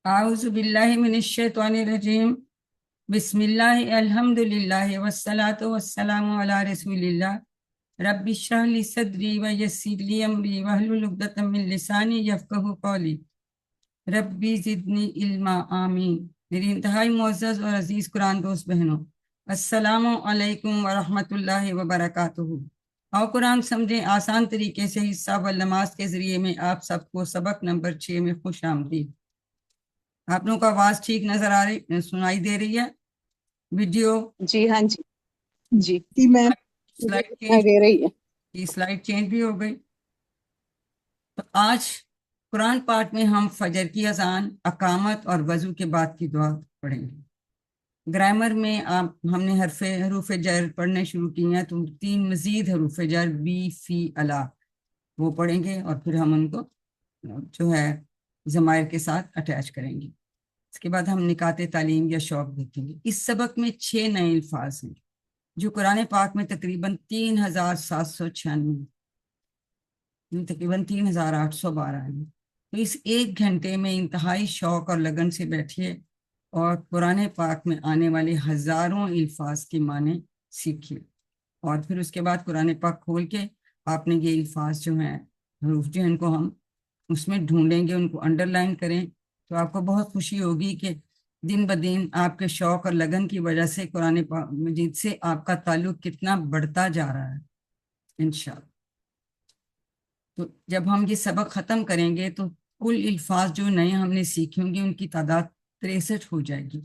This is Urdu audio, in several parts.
أعوذ بالله من الشيطان الرجيم بسم الله الحمد لله والصلاة والسلام على رسول الله رب اشرح لي صدري ويسر لي أمري واحلل عقدة من لساني يفقهوا قولي ربی زدنی علما آمین۔ میری انتہائی معزز اور عزیز قرآن دوست بہنوں، السلام علیکم ورحمۃ اللہ وبرکاتہ۔ اور قرآن سمجھیں آسان طریقے سے حصہ و نماز کے ذریعے میں آپ سب کو سبق نمبر 6 میں خوش آمدید۔ آپ لوگوں کا آواز ٹھیک نظر آ رہی سنائی دے رہی ہے؟ ویڈیو جی ہاں جی میم سلائڈ چینج بھی ہو گئی۔ تو آج قرآن پاک میں ہم فجر کی اذان، اقامت اور وضو کے بعد کی دعا پڑھیں گے۔ گرامر میں ہم نے حروف جر پڑھنے شروع کی ہیں، تو 3 مزید حروف جر بی فی الا وہ پڑھیں گے، اور پھر ہم ان کو جو ہے ضمائر کے ساتھ اٹیچ کریں گے۔ اس کے بعد ہم نکات تعلیم یا شوق دیکھیں گے۔ اس سبق میں 6 نئے الفاظ ہیں جو قرآن پاک میں تقریباً 3796 تقریباً 3812 ہیں۔ تو اس 1 گھنٹے میں انتہائی شوق اور لگن سے بیٹھیے اور قرآن پاک میں آنے والے ہزاروں الفاظ کے معنی سیکھیے، اور پھر اس کے بعد قرآن پاک کھول کے آپ نے یہ الفاظ جو ہیں، حروف جو ہیں، ان کو ہم اس میں ڈھونڈیں گے، ان کو انڈر لائن کریں، تو آپ کو بہت خوشی ہوگی کہ دن بدن آپ کے شوق اور لگن کی وجہ سے قرآن مجید سے آپ کا تعلق کتنا بڑھتا جا رہا ہے انشاءاللہ۔ تو جب ہم یہ سبق ختم کریں گے تو کل الفاظ جو نئے ہم نے سیکھیں گے ان کی تعداد 63 ہو جائے گی،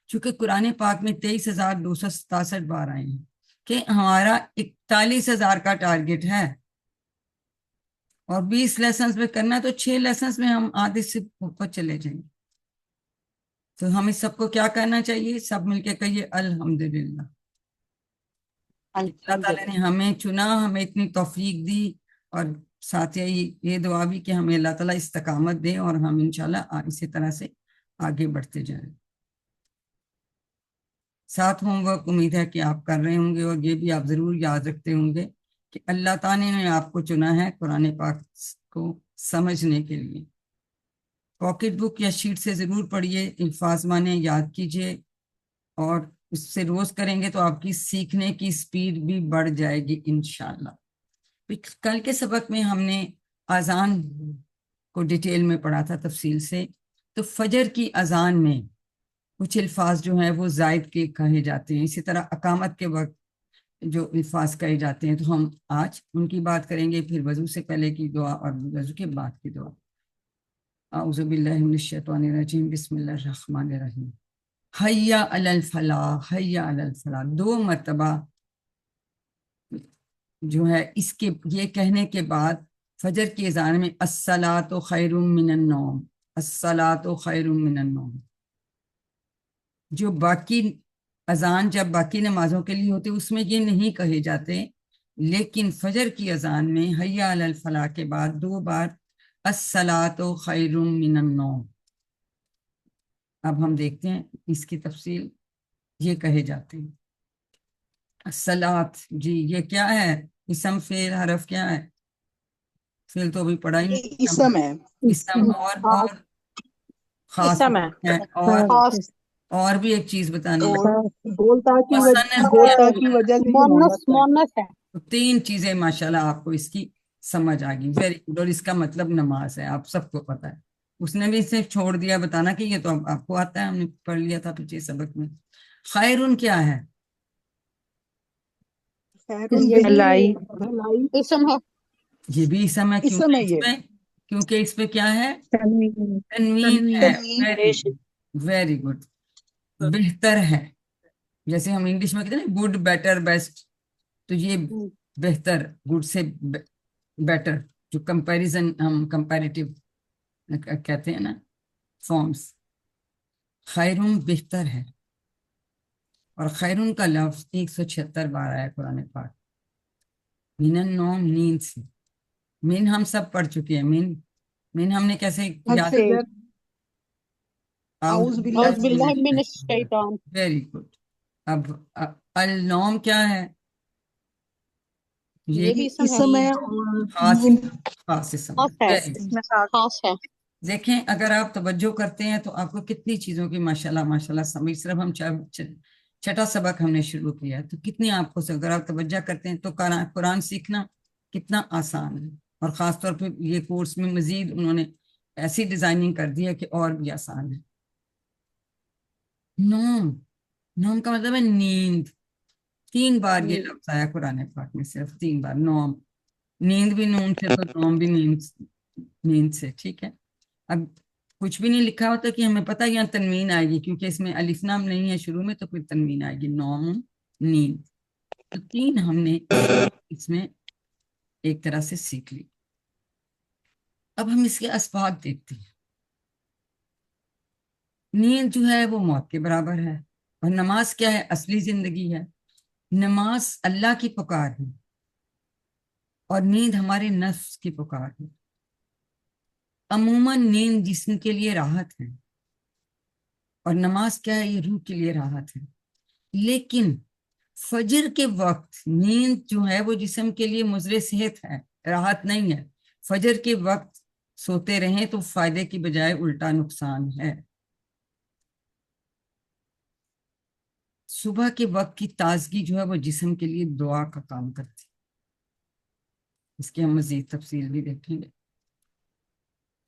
چونکہ قرآن پاک میں 23,267 بار آئے ہیں کہ ہمارا 41,000 کا ٹارگٹ ہے، اور 20 لیسنز میں کرنا ہے، تو 6 لیسنز میں ہم آدھے سے اوپر چلے جائیں گے۔ تو ہمیں سب کو کیا کرنا چاہیے؟ سب مل کے کہیے الحمدللہ۔ اللہ تعالیٰ نے ہمیں چنا، ہمیں اتنی توفیق دی، اور ساتھ ہی یہ دعا بھی کہ ہمیں اللہ تعالیٰ استقامت دے اور ہم انشاءاللہ اسی طرح سے آگے بڑھتے جائیں۔ ساتھ ہوم ورک امید ہے کہ آپ کر رہے ہوں گے، اور یہ بھی آپ ضرور یاد رکھتے ہوں گے کہ اللہ تعالیٰ نے آپ کو چنا ہے قرآن پاک کو سمجھنے کے لیے۔ پاکٹ بک یا شیٹ سے ضرور پڑھیے، الفاظ معنی یاد کیجیے، اور اس سے روز کریں گے تو آپ کی سیکھنے کی سپیڈ بھی بڑھ جائے گی انشاءاللہ۔ کل کے سبق میں ہم نے اذان کو ڈیٹیل میں پڑھا تھا تفصیل سے، تو فجر کی اذان میں کچھ الفاظ جو ہیں وہ زائد کے کہے جاتے ہیں، اسی طرح اقامت کے وقت جو الفاظ کہے جاتے ہیں، تو ہم آج ان کی بات کریں گے، پھر وضو سے پہلے کی دعا اور وضو کے بعد کی دعا۔ اعوذ باللہ من الشیطان الرجیم، بسم اللہ الرحمن الرحیم۔ حی علی الفلاح، حی علی الفلاح 2 مرتبہ جو ہے اس کے یہ کہنے کے بعد فجر کی اذان میں الصلاۃ خیر من النوم، الصلاۃ خیر من النوم۔ جو باقی اذان جب باقی نمازوں کے لیے ہوتے اس میں یہ نہیں کہے جاتے، لیکن فجر کی اذان میں حی علی الفلاح کے بعد 2 بار الصلاۃ خیر من النوم۔ اب ہم دیکھتے ہیں اس کی تفصیل، یہ کہے جاتے ہیں الصلاۃ، جی یہ کیا ہے؟ اسم فعل حرف کیا ہے؟ فعل تو ابھی پڑھا ہی نہیں، اسم ہے، اسم اور خاص ہے، اور بھی ایک چیز بتانی ہے، بولتا کی وجہ سے مونس ہے۔ 3 چیزیں ماشاءاللہ آپ کو اس کی سمجھ آ گئی، ویری گڈ۔ اور اس کا مطلب نماز ہے، آپ سب کو پتا ہے۔ اس نے بھی اسے چھوڑ دیا بتانا کہ یہ تو آپ کو آتا ہے، ہم نے پڑھ لیا تھا پچھلے سبق میں۔ خیرون کیا ہے؟ اسم ہے، یہ بھی اسم ہے، کیونکہ اس پہ کیا ہے؟ تنوین ہے۔ ویری گڈ، بہتر ہے۔ جیسے ہم انگلش میں کہتے ہیں گڈ، بیٹر، بیسٹ، تو یہ بہتر، گڈ سے بیٹر، جو کمپیریزن ہم کمپیریٹیو کہتے ہیں نا فارمز۔ خیرون بہتر ہے، اور خیرون کا لفظ 176 بار آیا قرآن پاک۔ من النوم، نیند سے۔ من ہم سب پڑھ چکے ہیں، من ہم نے کیسے یاد؟ اعوذ باللہ من الشیطان۔ Very good. اب النوم کیا ہے؟ یہ بھی اسم ہے، خاص اسم، خاص ہے۔ دیکھیں اگر آپ توجہ کرتے ہیں تو آپ کو کتنی چیزوں کی ماشاءاللہ ماشاءاللہ سمجھ، صرف ہم چھٹا سبق ہم نے شروع کیا ہے تو کتنی آپ کو، اگر آپ توجہ کرتے ہیں تو قرآن سیکھنا کتنا آسان ہے، اور خاص طور پہ یہ کورس میں مزید انہوں نے ایسی ڈیزائننگ کر دی ہے کہ اور بھی آسان ہے۔ نوم، نوم کا مطلب ہے نیند، 3 بار یہ لفظ آیا قرآن پاک میں، صرف 3 بار نوم، نیند بھی نون سے تو نوم بھی نیند سے، ٹھیک ہے۔ اب کچھ بھی نہیں لکھا ہوتا کہ ہمیں پتہ یہاں تنوین آئے گی، کیونکہ اس میں الف لام نہیں ہے شروع میں، تو پھر تنوین آئے گی، نوم نیند، تو 3 ہم نے اس میں ایک طرح سے سیکھ لی۔ اب ہم اس کے اسباب دیکھتے ہیں۔ نیند جو ہے وہ موت کے برابر ہے، اور نماز کیا ہے؟ اصلی زندگی ہے۔ نماز اللہ کی پکار ہے، اور نیند ہمارے نفس کی پکار ہے۔ عموماً نیند جسم کے لیے راحت ہے، اور نماز کیا ہے؟ یہ روح کے لیے راحت ہے۔ لیکن فجر کے وقت نیند جو ہے وہ جسم کے لیے مضر صحت ہے، راحت نہیں ہے۔ فجر کے وقت سوتے رہیں تو فائدے کی بجائے الٹا نقصان ہے۔ صبح کے وقت کی تازگی جو ہے وہ جسم کے لیے دعا کا کام کرتی ہے، اس کی ہم مزید تفصیل بھی دیکھیں گے۔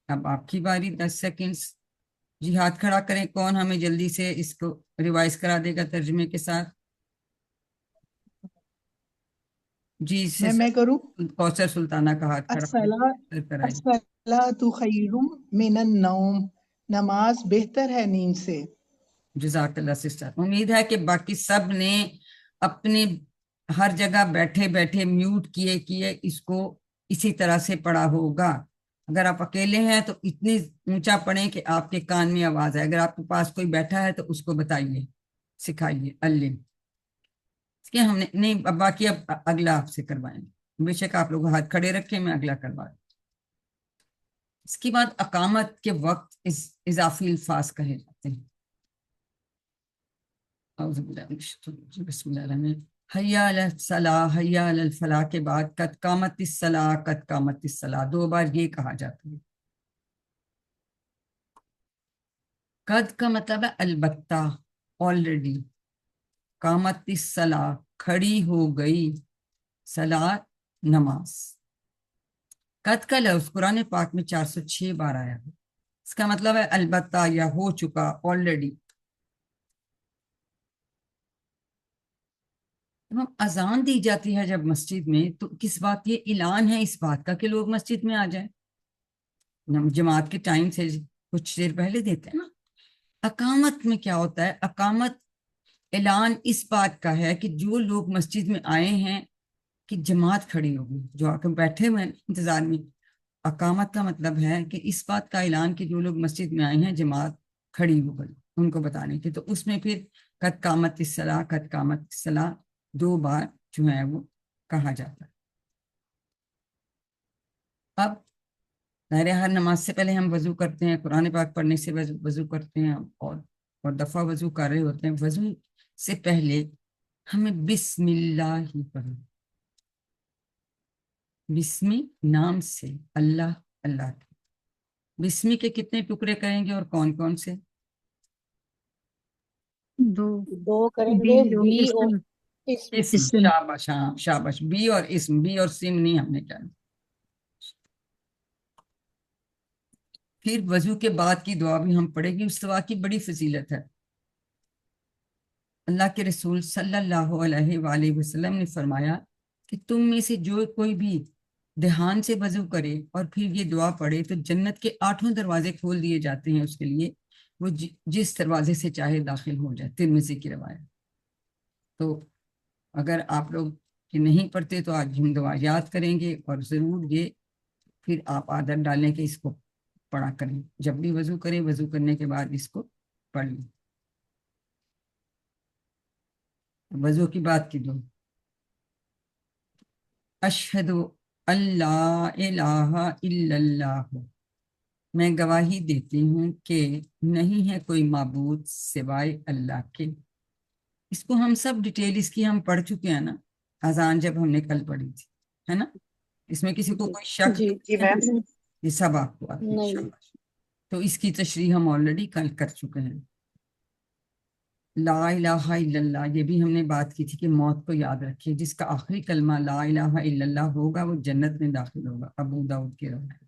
اب آپ کی باری، 10 سیکنڈز، جی ہاتھ کھڑا کریں، کون ہمیں جلدی سے اس کو ریوائز کرا دے گا ترجمے کے ساتھ؟ جی میں کروں۔ کوثر سلطانہ کا ہاتھ کھڑا کرائیں۔ الصلاۃ خیر من النوم، نماز بہتر ہے نیند سے۔ جزاک اللہ سسٹر، امید ہے کہ باقی سب نے اپنے ہر جگہ بیٹھے بیٹھے میوٹ کیے اس کو اسی طرح سے پڑھا ہوگا۔ اگر آپ اکیلے ہیں تو اتنی اونچا پڑھیں کہ آپ کے کان میں آواز آئے، اگر آپ کے پاس کوئی بیٹھا ہے تو اس کو بتائیے، سکھائیے، علم کہ ہم نے نہیں، باقی اب اگلا آپ سے کروائیں گے، بے شک آپ لوگ ہاتھ کھڑے رکھیں، میں اگلا کروا دوں۔ اس کے بعد اقامت کے وقت اضافی الفاظ کہے جاتے ہیں۔ اعوذ باللہ من الشیطان الرجیم، بسم اللہ الرحمن الرحیم۔ حیا علی الصلاح، حیا علی الفلاح کے بعد قد قامت الصلاح، قد قامت الصلاح 2 بار یہ کہا جاتا ہے۔ قد کا مطلب ہے البتہ، آلریڈی، قامت الصلاح کھڑی ہو گئی، صلاۃ نماز۔ قد کا لفظ قرآن پاک میں 406 بار آیا ہے، اس کا مطلب ہے البتہ یا ہو چکا، آلریڈی۔ اذان دی جاتی ہے جب مسجد میں تو کس بات، یہ اعلان ہے اس بات کا کہ لوگ مسجد میں آ جائیں، جماعت کے ٹائم سے کچھ دیر پہلے دیتے ہیں نا۔ اقامت میں کیا ہوتا ہے؟ اقامت اعلان اس بات کا ہے کہ جو لوگ مسجد میں آئے ہیں کہ جماعت کھڑی ہوگی، جو آ کے بیٹھے ہوئے انتظار میں۔ اقامت کا مطلب ہے کہ اس بات کا اعلان کہ جو لوگ مسجد میں آئے ہیں جماعت کھڑی ہو گئی، ان کو بتانے کی، تو اس میں پھر قد قامت الصلاح، قد قامت الصلاح 2 بار جو ہے وہ کہا جاتا ہے۔ اب ظاہر ہر نماز سے پہلے ہم وضو کرتے ہیں، قرآن پاک پڑھنے سے وضو کرتے ہیں، اور دفعہ وضو کر رہے ہوتے ہیں۔ وضو سے پہلے ہمیں بسم اللہ ہی پڑھیں، بسمی نام سے، اللہ اللہ کے۔ بسمی کے کتنے ٹکڑے کریں گے اور کون کون سے؟ 2 کریں گے، بی اور اسم، شاباش، ہاں شاباش، بی اور اسم، بی اور سم نہیں ہم نے کیا۔ پھر وضو کے بعد کی دعا بھی ہم پڑھیں گے، اس دعا کی بڑی فضیلت ہے۔ اللہ کے رسول صلی اللہ علیہ وآلہ وسلم نے فرمایا کہ تم میں سے جو کوئی بھی دھیان سے وضو کرے اور پھر یہ دعا پڑھے تو جنت کے 8 دروازے کھول دیے جاتے ہیں اس کے لیے، وہ جس دروازے سے چاہے داخل ہو جائے، ترمذی کی روایت۔ تو اگر آپ لوگ یہ نہیں پڑھتے تو آج ہم دعا یاد کریں گے، اور ضرور یہ پھر آپ عادت ڈالیں کہ اس کو پڑھا کریں، جب بھی وضو کریں وضو کرنے کے بعد اس کو پڑھ لیں۔ وضو کی بات کی دو، اشہد اللہ الہ الا اللہ، میں گواہی دیتی ہوں کہ نہیں ہے کوئی معبود سوائے اللہ کے۔ اس کو ہم سب ڈیٹیل اس کی ہم پڑھ چکے ہیں نا، اذان جب ہم نے کل پڑھی تھی، ہے نا؟ اس میں کسی کو کوئی شک جی ہے؟ یہ سب آپ کو آتی ہے، نہیں، شاباش۔ تو اس کی تشریح ہم آلریڈی کل کر چکے ہیں. لا الہ الا اللہ، یہ بھی ہم نے بات کی تھی کہ موت کو یاد رکھیے. جس کا آخری کلمہ لا الہ الا اللہ ہوگا وہ جنت میں داخل ہوگا، ابو داؤد کی روایت.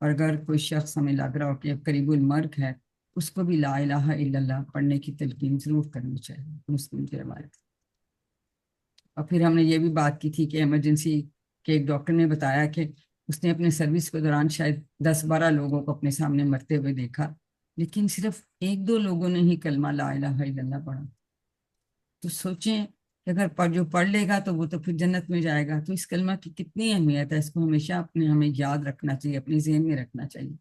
اور اگر کوئی شخص ہمیں لگ رہا ہو کہ قریب المرگ ہے، اس کو بھی لا الہ الا اللہ پڑھنے کی تلقین ضرور کرنی چاہیے، مسلم کی روایت. اور پھر ہم نے یہ بھی بات کی تھی کہ ایمرجنسی کے ایک ڈاکٹر نے بتایا کہ اس نے اپنے سروس کے دوران شاید 10-12 لوگوں کو اپنے سامنے مرتے ہوئے دیکھا، لیکن صرف 1-2 لوگوں نے ہی کلمہ لا الہ الا اللہ پڑھا. تو سوچیں کہ اگر جو پڑھ لے گا تو وہ تو پھر جنت میں جائے گا. تو اس کلمہ کی کتنی اہمیت ہے، اس کو ہمیشہ ہمیں یاد رکھنا چاہیے، اپنے ذہن میں رکھنا چاہیے.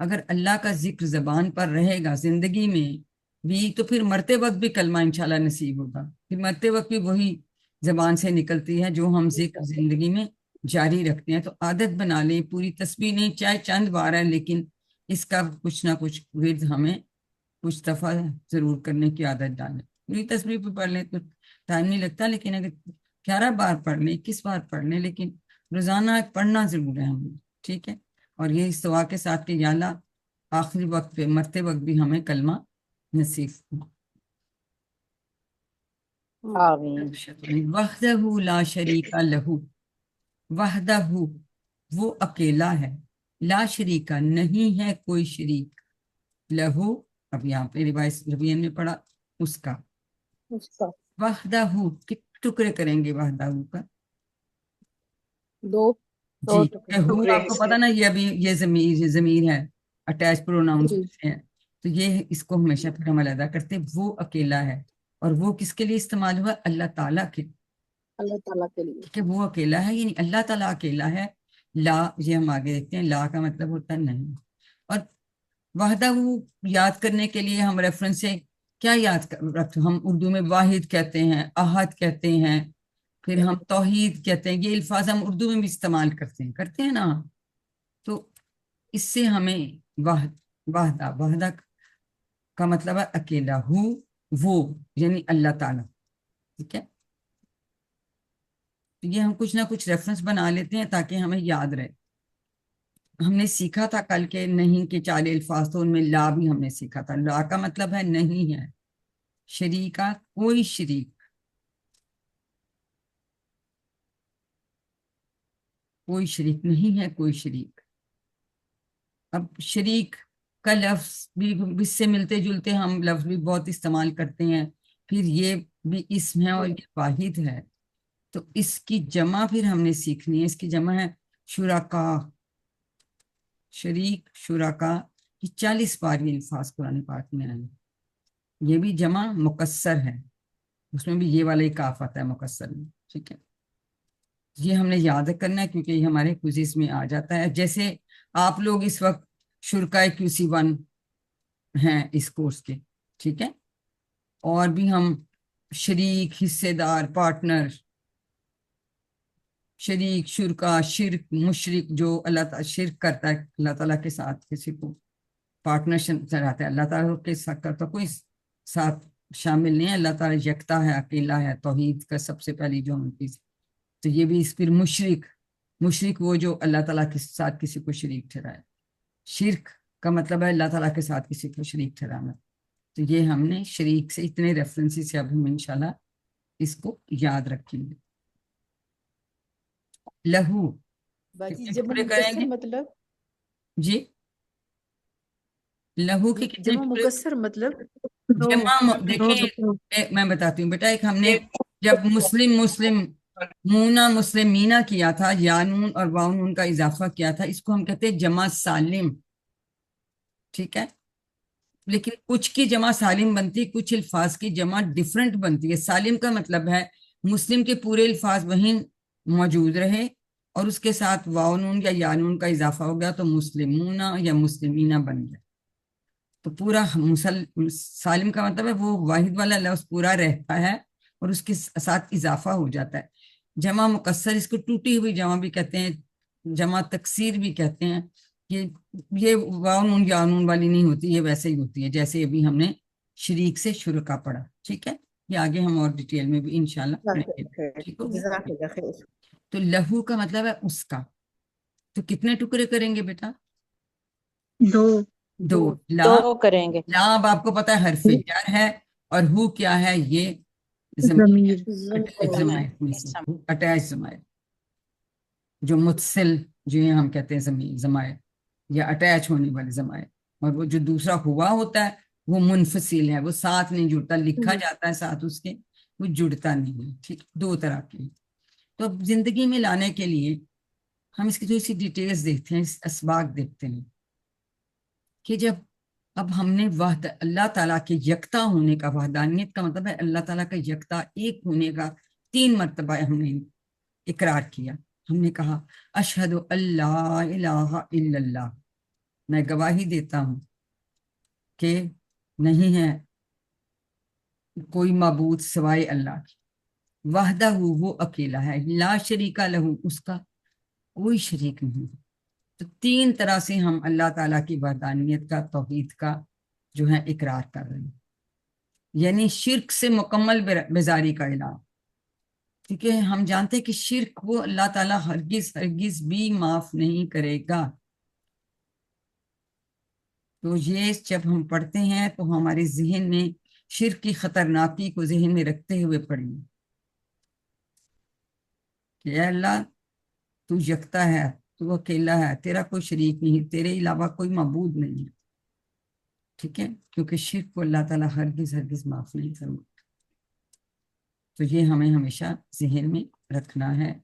اگر اللہ کا ذکر زبان پر رہے گا زندگی میں بھی، تو پھر مرتے وقت بھی کلمہ انشاءاللہ نصیب ہوگا. پھر مرتے وقت بھی وہی زبان سے نکلتی ہے جو ہم ذکر زندگی میں جاری رکھتے ہیں. تو عادت بنا لیں، پوری تسبیح نہیں، چاہے چند بار ہے، لیکن اس کا کچھ نہ کچھ ورد ہمیں کچھ دفعہ ضرور کرنے کی عادت ڈالیں. پوری تسبیح پہ پڑھ لیں تو ٹائم نہیں لگتا، لیکن اگر 11 بار پڑھ لیں، 21 بار پڑھ لیں، لیکن روزانہ پڑھنا ضرور ہے ہمیں. ٹھیک ہے. اور یہ اس دعا کے ساتھ کہ یا اللہ آخری وقت پہ مرتے وقت بھی ہمیں کلمہ نصیب ہو. آمین. وحدہ لا شریک لہو، وحدہ وہ اکیلا ہے، لا شریکہ نہیں ہے کوئی شریک، لہو اب یہاں پہ روایت میں پڑھا اس کا. اس کا وحدہ کتنے ٹکڑے کریں گے وحدہ کا؟ 2 جی. ٹکڑے. ہو آپ کو پتا نا، یہ ابھی یہ ضمیر ہے، اٹیچ پروناؤنس جی. ہیں، تو یہ اس کو ہمیشہ پھر ہم علیحدہ کرتے ہیں. وہ اکیلا ہے، اور وہ کس کے لیے استعمال ہوا؟ اللہ تعالیٰ کے، اللہ تعالیٰ کے لیے. کہ وہ اکیلا ہے، یعنی اللہ تعالیٰ اکیلا ہے. لا یہ ہم آگے دیکھتے ہیں، لا کا مطلب ہوتا ہے نہیں. اور وحدہ یاد کرنے کے لیے ہم ریفرنس سے کیا یاد رکھتے؟ ہم اردو میں واحد کہتے ہیں، احد کہتے ہیں، پھر ہم توحید کہتے ہیں. یہ الفاظ ہم اردو میں بھی استعمال کرتے ہیں نا. تو اس سے ہمیں وحدہ کا مطلب ہے اکیلا وہ یعنی اللہ تعالیٰ. ٹھیک ہے. یہ ہم کچھ نہ کچھ ریفرنس بنا لیتے ہیں تاکہ ہمیں یاد رہے. ہم نے سیکھا تھا کل کے نہیں کے 40 الفاظ، تو ان میں لا بھی ہم نے سیکھا تھا. لا کا مطلب ہے نہیں ہے، شریکہ کوئی شریک، کوئی شریک نہیں ہے، کوئی شریک. اب شریک کا لفظ بھی اس سے ملتے جلتے ہم لفظ بھی بہت استعمال کرتے ہیں. پھر یہ بھی اسم ہے اور یہ واحد ہے، تو اس کی جمع پھر ہم نے سیکھنی ہے. اس کی جمع ہے شرکا، شریک شرکا. یہ 40 بار یہ الفاظ قرآن پاک میں آئے. یہ بھی جمع مکسر ہے، اس میں بھی یہ والا ہی کاف آتا ہے مکسر میں. ٹھیک ہے. یہ ہم نے یاد کرنا ہے کیونکہ یہ ہمارے کوزز میں آ جاتا ہے. جیسے آپ لوگ اس وقت شرکائے QC1 ہیں اس کورس کے، ٹھیک ہے. اور بھی ہم شریک، حصے دار، پارٹنر، شریک، شرکا، شرک، مشرک، جو اللہ تعالیٰ شرک کرتا ہے اللہ تعالیٰ کے ساتھ، کسی کو پارٹنرشپ چلاتا ہے اللہ تعالیٰ کے ساتھ کرتا، کوئی ساتھ شامل نہیں ہے. اللہ تعالیٰ یکتا ہے، اکیلا ہے، توحید کا سب سے پہلی جو ہم چیز. تو یہ بھی پھر مشرک وہ جو اللہ تعالیٰ کے ساتھ کسی کو شریک ٹھہرائے. شرک کا مطلب ہے اللہ تعالیٰ کے ساتھ کسی کو شریک ٹھہرانا. تو یہ ہم نے شریک سے اتنے ریفرنسز سے اب ہم انشاءاللہ اس کو یاد رکھیں گے. لہو کتنے ٹکڑے کریں گے؟ مطلب جی لہو کے کتنے جمع ٹکڑے؟ مکسر مطلب جمع دیکھیں میں بتاتی ہوں بیٹا. ایک ہم نے جب مسلم مونا مسلم مینا کیا تھا، یانون اور واؤنون کا اضافہ کیا تھا، اس کو ہم کہتے ہیں جمع سالم. ٹھیک ہے. لیکن کچھ کی جمع سالم بنتی، کچھ الفاظ کی جمع ڈیفرنٹ بنتی ہے. سالم کا مطلب ہے مسلم کے پورے الفاظ وہیں موجود رہے اور اس کے ساتھ واؤنون یا یانون کا اضافہ ہو گیا تو مسلمون یا مسلمینہ بن گیا. تو پورا سالم کا مطلب ہے وہ واحد والا لفظ پورا رہتا ہے اور اس کے ساتھ اضافہ ہو جاتا ہے. جمع مکسر اس کو ٹوٹی ہوئی جمع بھی کہتے ہیں، جمع تکسیر بھی کہتے ہیں. یہ واؤنون یانون والی نہیں ہوتی، یہ ویسے ہی ہوتی ہے جیسے ابھی ہم نے شریک سے شرکا پڑھا. ٹھیک ہے. یہ آگے ہم اور ڈیٹیل میں بھی انشاءاللہ پڑھیں گے. ٹھیک ہو گیا. تو لہو کا مطلب ہے اس کا. تو کتنے ٹکڑے کریں گے بیٹا؟ 2 دو لا دو کریں گے لا اب آپ کو پتا ہے حرف جر ہے اور ہو کیا ہے یہ ضمیر اٹیچ ضمائر جو متصل جو یہ ہم کہتے ہیں ضمائر یا اٹیچ ہونے والے ضمائر اور وہ جو دوسرا ہوا ہوتا ہے وہ منفصل ہے وہ ساتھ نہیں جڑتا لکھا جاتا ہے ساتھ اس کے وہ جڑتا نہیں ہے ٹھیک دو طرح کے تو اب زندگی میں لانے کے لیے ہم اس کی تھوڑی سی ڈیٹیلز دیکھتے ہیں اسباق دیکھتے ہیں کہ جب اب ہم نے اللہ تعالیٰ کے یکتا ہونے کا وحدانیت کا مطلب ہے اللہ تعالیٰ کا یکتا ایک ہونے کا 3 مرتبہ ہم نے اقرار کیا ہم نے کہا اشہد اللہ الہ الا اللہ میں گواہی دیتا ہوں کہ نہیں ہے کوئی معبود سوائے اللہ کی وحدہ وہ اکیلا ہے لا شریک لہ اس کا کوئی شریک نہیں تو 3 طرح سے ہم اللہ تعالیٰ کی وحدانیت کا توحید کا جو ہے اقرار کر رہے ہیں یعنی شرک سے مکمل بیزاری کا اعلان ٹھیک ہے ہم جانتے ہیں کہ شرک وہ اللہ تعالیٰ ہرگز بھی معاف نہیں کرے گا تو یہ جب ہم پڑھتے ہیں تو ہمارے ذہن میں شرک کی خطرناکی کو ذہن میں رکھتے ہوئے پڑھیں کہ اے اللہ تو یکتا ہے تو اکیلا ہے تیرا کوئی شریک نہیں تیرے علاوہ کوئی معبود نہیں ہے ٹھیک ہے کیونکہ شرک کو اللہ تعالیٰ ہرگز معاف نہیں کرتا تو یہ ہمیں ہمیشہ ذہن میں رکھنا ہے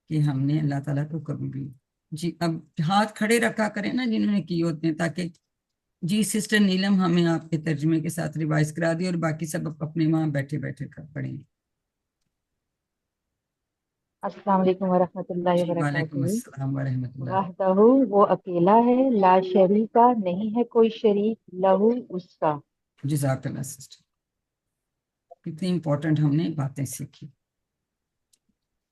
کہ ہم نے اللہ تعالیٰ کو کبھی بھی جی اب ہاتھ کھڑے رکھا کریں نا جنہوں نے کیے ہوتے ہیں تاکہ جی سسٹر نیلم ہمیں آپ کے ترجمے کے ساتھ ریوائز کرا دی اور باقی سب اپنے وہاں بیٹھے بیٹھے پڑھیں گے السلام علیکم ورحمۃ اللہ وعلیکم وبرکاتہ السلام ورحمۃ اللہ وحدہ وہ اکیلا ہے لا شریکا نہیں ہے کوئی شریک لہو اس کا جزاک اللہ سسٹر کتنی امپورٹنٹ ہم نے باتیں سیکھی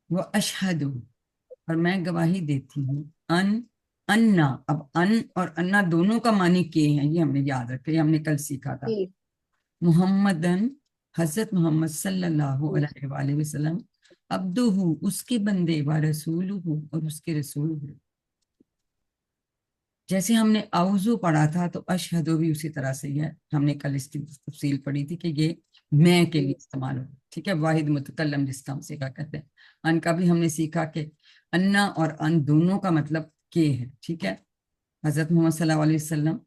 وہ اشہد اور میں گواہی دیتی ہوں انا اب ان اور انا دونوں کا معنی کے ہیں یہ ہم نے یاد رکھا یہ ہم نے کل سیکھا تھا محمدن حضرت محمد صلی اللہ علیہ وآلہ وسلم عبدہ اس کے بندے و رسولہ اور اس کے رسول ہے جیسے ہم نے اعوذ پڑھا تھا تو اشہدو بھی اسی طرح سے ہے ہم نے کل اس کی تفصیل پڑھی تھی کہ یہ میں کے لیے استعمال ہو ٹھیک ہے واحد متکلم جس کا ہم سیکھا کہتے ہیں ان کا بھی ہم نے سیکھا کہ انا اور ان دونوں کا مطلب کے ہے ٹھیک ہے حضرت محمد صلی اللہ علیہ وسلم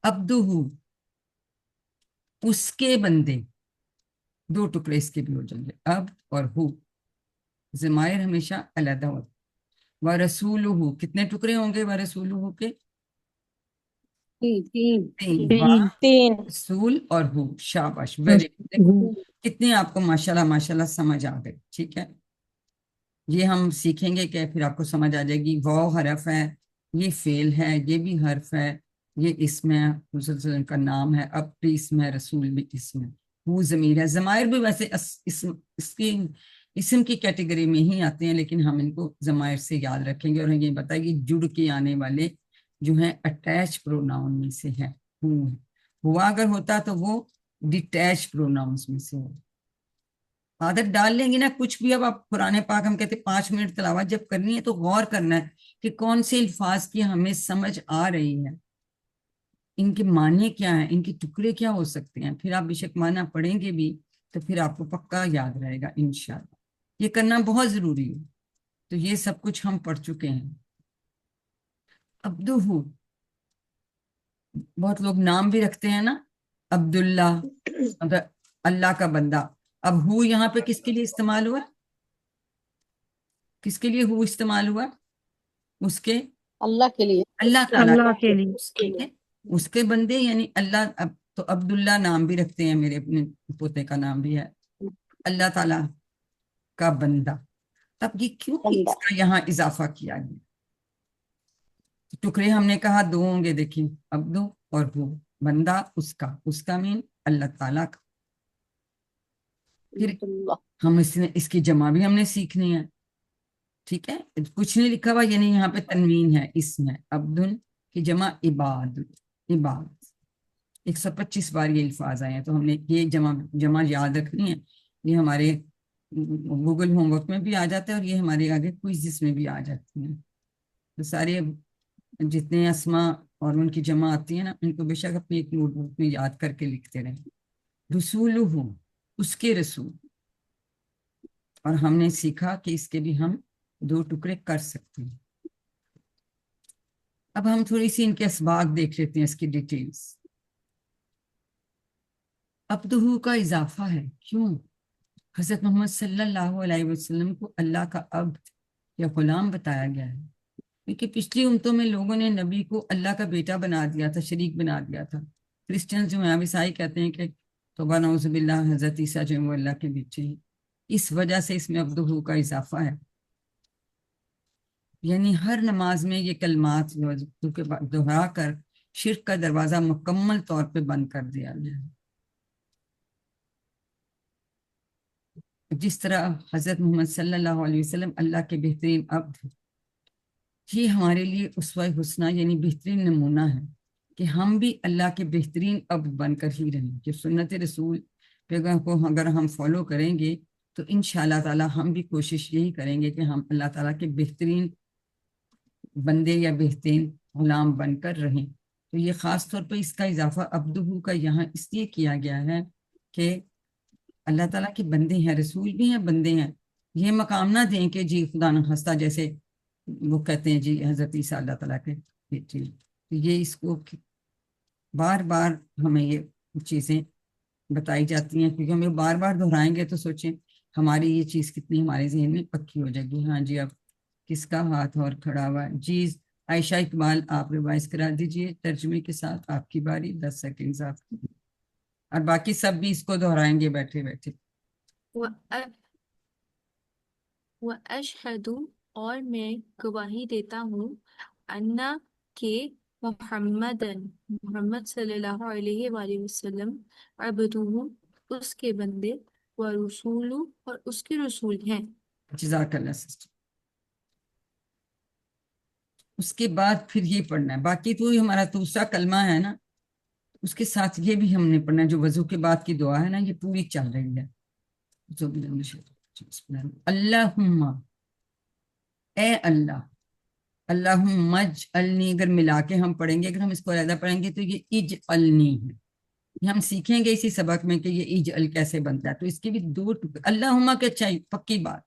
عبدہ اس کے بندے 2 ٹکڑے اس کے بھی ہو جائیں گے عبد اور ہو ضمائر ہمیشہ علیحدہ ہوتے وَرَسُولُهُ کتنے ٹکڑے ہوں گے وَرَسُولُهُ کے 3 رسول اور ہو شاباش ویری کتنے آپ کو ماشاءاللہ سمجھ آ گئے ٹھیک ہے یہ ہم سیکھیں گے کہ پھر آپ کو سمجھ آ جائے گی واو حرف ہے یہ فعل ہے یہ بھی حرف ہے یہ اسم ہے رسول صلی اللہ علیہ وسلم کا نام ہے اب بھی اسم ہے رسول بھی اسم ہے وہ ضمیر ہے ضمائر بھی ویسے اسم کی کیٹیگری میں ہی آتے ہیں لیکن ہم ان کو ضمائر سے یاد رکھیں گے اور یہ بتائے گی جڑ کے آنے والے جو ہیں اٹیچ پروناؤن میں سے ہے ہوا اگر ہوتا تو وہ ڈیٹیچ پروناؤنس میں سے ہو عادت ڈال لیں گے نا کچھ بھی اب آپ قرآن پاک ہم کہتے ہیں 5 منٹ تلاوت جب کرنی ہے تو غور کرنا ہے کہ کون سے الفاظ کی ہمیں سمجھ آ رہی ہے ان کے معنی کیا ہیں ان کے ٹکڑے کیا ہو سکتے ہیں پھر آپ بے شک معنی پڑھیں گے بھی تو پھر آپ کو پکا یاد رہے گا انشاءاللہ یہ کرنا بہت ضروری ہے تو یہ سب کچھ ہم پڑھ چکے ہیں عبدہ بہت لوگ نام بھی رکھتے ہیں نا عبداللہ اللہ کا بندہ اب ہو یہاں پہ کس کے لیے استعمال ہوا کس کے لیے ہو استعمال ہوا اس کے اللہ کے لیے اللہ تعالیٰ اللہ کے لیے اس کے بندے یعنی اللہ تو عبداللہ نام بھی رکھتے ہیں میرے اپنے پوتے کا نام بھی ہے اللہ تعالیٰ کا بندہ اب یہ کیوں اس کا یہاں اضافہ کیا گیا ٹکڑے ہم نے کہا 2 ہوں گے دیکھیں عبدو اور ہو بندہ اس کا مین اللہ تعالیٰ کا پھر ہم اس کی جمع بھی ہم نے سیکھنی ہے ٹھیک ہے کچھ نہیں لکھا ہوا یعنی یہاں پہ تنوین ہے اسم ہے عبدن کی جمع عباد 125 بار یہ الفاظ آئے ہیں تو ہم نے یہ جمع یاد رکھنی ہے یہ ہمارے گوگل ہوم ورک میں بھی آ جاتا ہے اور یہ ہمارے آگے کوئزز میں بھی آ جاتی ہیں تو سارے جتنے اسما اور ان کی جمع آتی ہے نا، ان کو بے شک اپنی ایک نوٹ بک میں یاد کر کے لکھتے رہیں. رسولہ، اس کے رسول. اور ہم نے سیکھا کہ اس کے بھی ہم 2 ٹکڑے کر سکتے ہیں. اب ہم تھوڑی سی ان کے اسباق دیکھ لیتے ہیں، اس کی ڈیٹیلز. عبدہ کا اضافہ ہے. کیوں؟ حضرت محمد صلی اللہ علیہ وسلم کو اللہ کا عبد یا غلام بتایا گیا ہے، کیونکہ پچھلی امتوں میں لوگوں نے نبی کو اللہ کا بیٹا بنا دیا تھا، شریک بنا دیا تھا. کرسچنز جو ہیں، اب عیسائی کہتے ہیں کہ توبہ نعوذ باللہ، حضرت عیسیٰ جو ہیں وہ اللہ کے بیٹے ہیں. اس وجہ سے اس میں عبدہ کا اضافہ ہے. یعنی ہر نماز میں یہ کلمات دہرا کر شرک کا دروازہ مکمل طور پہ بند کر دیا گیا ہے. جس طرح حضرت محمد صلی اللہ علیہ وسلم اللہ کے بہترین عبد ہیں، یہ ہمارے لیے اسوہ حسنہ یعنی بہترین نمونہ ہے کہ ہم بھی اللہ کے بہترین عبد بن کر ہی رہیں. کہ سنت رسول پیغام کو اگر ہم فالو کریں گے تو انشاءاللہ تعالی ہم بھی کوشش یہی کریں گے کہ ہم اللہ تعالیٰ کے بہترین بندے یا بہترین غلام بن کر رہیں. تو یہ خاص طور پہ اس کا اضافہ عبدہ کا یہاں اس لیے کیا گیا ہے کہ اللہ تعالیٰ کے بندے ہیں، رسول بھی ہیں، بندے ہیں. یہ مقام نہ دیں کہ جی خدا نخواستہ جیسے وہ کہتے ہیں جی حضرت عیسیٰ اللہ تعالیٰ کے بیٹے. یہ اس کو بار بار ہمیں یہ چیزیں بتائی جاتی ہیں، کیونکہ ہمیں بار بار دہرائیں گے تو سوچیں ہماری یہ چیز کتنی ہمارے ذہن میں پکی ہو جائے گی. ہاں جی، اب کس کا ہاتھ اور کھڑا ہوا ہے؟ جی عائشہ اقبال، آپ ریوائز کرا دیجئے ترجمے کے ساتھ. آپ کی باری، 10 سیکنڈز آپ کی. اور باقی سب بھی اس کو دہرائیں گے بیٹھے بیٹھے. وَأَشْهَدُ، اور میں گواہی دیتا ہوں، انا کہ محمد صلی اللہ علیہ وآلہ وسلم عبدہ، اس کے بندے، ورسول، اور اس کے رسول ہیں. جزاک اللہ سسٹر. اس کے بعد پھر یہ پڑھنا ہے. باقی تو یہ ہمارا دوسرا کلمہ ہے نا، اس کے ساتھ یہ بھی ہم نے پڑھنا ہے. جو وضو کے بعد کی دعا ہے نا، یہ پوری چل رہی ہے. اللہم، اے اللہ. اللہم اجعلنی، اگر ملا کے ہم پڑھیں گے، اگر ہم اس کو علیحدہ پڑھیں گے تو یہ اجعلنی ہے. یہ ہم سیکھیں گے اسی سبق میں کہ یہ اجعل کیسے بنتا ہے. تو اس کے بھی 2 ٹکڑے. اللہم کے چاہیے پکی بات،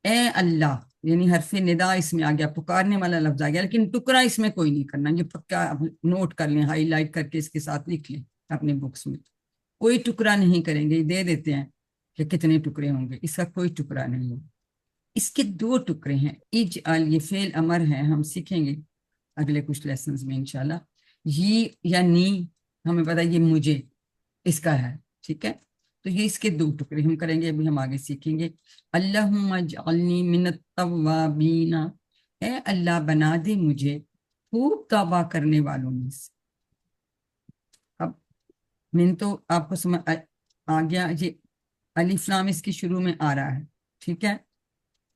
اے اللہ، یعنی حرف ندا اس میں آ گیا، پکارنے والا لفظ آ گیا، لیکن ٹکڑا اس میں کوئی نہیں کرنا. یہ پکا نوٹ کر لیں، ہائی لائٹ کر کے اس کے ساتھ لکھ لیں اپنے بکس میں. کوئی ٹکڑا نہیں کریں گے. دے دیتے ہیں کہ کتنے ٹکڑے ہوں گے، اس کا کوئی ٹکڑا نہیں ہے. اس کے 2 ٹکڑے ہیں. اجعل، یہ فعل امر ہے، ہم سیکھیں گے اگلے کچھ لیسنز میں انشاءاللہ. یہ یا نی ہمیں پتا یہ مجھے اس کا ہے، ٹھیک ہے. تو یہ اس کے 2 ٹکڑے ہم کریں گے، ابھی ہم آگے سیکھیں گے. اللہم اجعلنی من التوابین، اے اللہ بنا دے مجھے خوب توبہ کرنے والوں میں سے. اب من تو آپ کو سمجھ آ گیا، یہ الف لام اس کی شروع میں آ رہا ہے، ٹھیک ہے،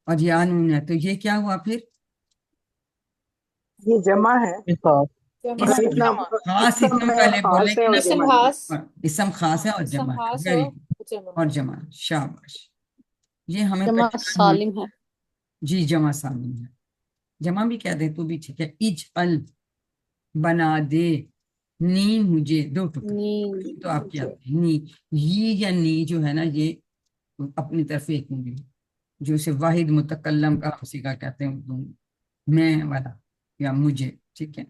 اور یا نون ہے. تو یہ کیا ہوا پھر؟ یہ جمع ہے، خاص اسم پہلے بولیں گے نا، اسم خاص، اسم خاص ہے اور اسم جمع ہے. خاص ویری اور گڈ. جمع. اور جمع، شاباش. یہ ہمیں جمع پہچان ہوئی. سالم ہے. جی جمع سالم ہے. جمع بھی کہہ دیں تو بھی ٹھیک ہے. اجعل، بنا دے، نی مجھے 2 ٹکڑے. نی تو آپ کی آتی ہے نی. یہ یا نی جو ہے نا، یہ اپنی طرف ایک انگلی، جو اسے واحد متکلم کا ہم سیکھا کہتے ہیں اردو میں، میں والا یا مجھے، ٹھیک ہے.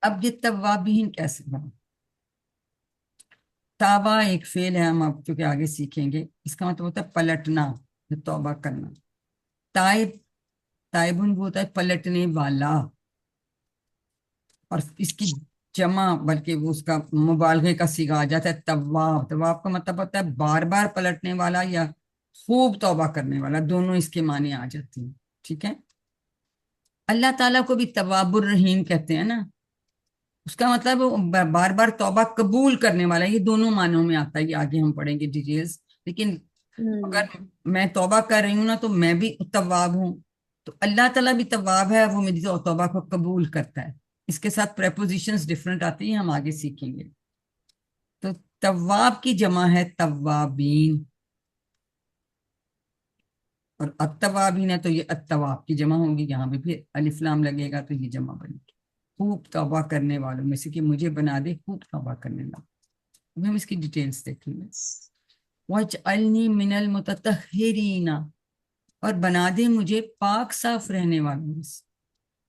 اب یہ توابین کیسے بنا؟ تابا ایک فعل ہے، ہم اب چونکہ آگے سیکھیں گے. اس کا مطلب ہوتا ہے پلٹنا، توبہ کرنا. تائب، تائبن وہ ہوتا ہے پلٹنے والا، اور اس کی جمع بلکہ وہ اس کا مبالغے کا صیغہ آ جاتا ہے تواب. تواب کا مطلب ہوتا ہے بار بار پلٹنے والا یا خوب توبہ کرنے والا، دونوں اس کے معنی آ جاتے ہیں، ٹھیک ہے. اللہ تعالیٰ کو بھی تواب الرحیم کہتے ہیں نا، اس کا مطلب بار بار توبہ قبول کرنے والا. یہ دونوں معنوں میں آتا ہے، یہ آگے ہم پڑھیں گے ڈیٹیلز. لیکن اگر میں توبہ کر رہی ہوں نا تو میں بھی تواب ہوں، تو اللہ تعالیٰ بھی تواب ہے، وہ میری توبہ کو قبول کرتا ہے. اس کے ساتھ پریپوزیشنز ڈیفرنٹ آتی ہیں، ہم آگے سیکھیں گے. تو تواب کی جمع ہے توابین. اور التوابین ہے تو یہ التواب کی جمع ہوگی، یہاں پہ پھر الف لام لگے گا تو یہ جمع بنے گی، خوب توبہ کرنے والوں میں سے، کہ مجھے بنا دے خوب توبہ کرنے والا۔ اب ہم اس کی ڈیٹیلز دیکھیں گے۔ وَاجْعَلْنِي مِنَ الْمُتَطَہِّرِينَ، اور بنا دے مجھے پاک صاف رہنے والوں میں سے،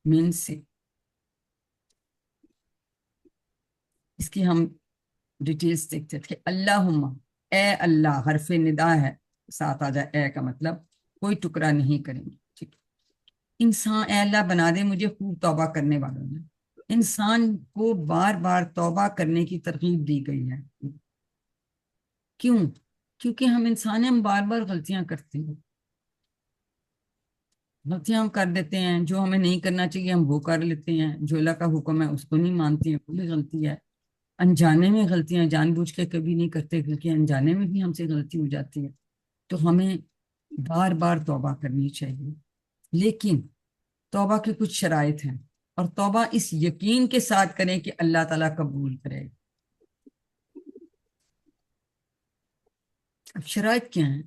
من سے، اس کی ہم ڈیٹیلز دیکھتے تھے۔ اللہم، اے اللہ، حرف ندا ہے، ساتھ آ جائے اے کا مطلب کوئی ٹکرا نہیں کریں گے، ٹھیک۔ انسان، اے اللہ بنا دے مجھے خوب توبہ کرنے والوں میں۔ انسان کو بار بار توبہ کرنے کی ترغیب دی گئی ہے، کیوں؟ کیونکہ ہم انسان ہیں، ہم بار بار غلطیاں کرتے ہیں، غلطیاں ہم کر دیتے ہیں، جو ہمیں نہیں کرنا چاہیے ہم وہ کر لیتے ہیں، جو اللہ کا حکم ہے اس کو نہیں مانتے ہیں، وہ بھی غلطی ہے۔ انجانے میں غلطیاں جان بوجھ کے کبھی نہیں کرتے، بلکہ انجانے میں بھی ہم سے غلطی ہو جاتی ہے، تو ہمیں بار بار توبہ کرنی چاہیے۔ لیکن توبہ کی کچھ شرائط ہیں، اور توبہ اس یقین کے ساتھ کریں کہ اللہ تعالیٰ قبول کرے گا۔ اب شرائط کیا ہیں؟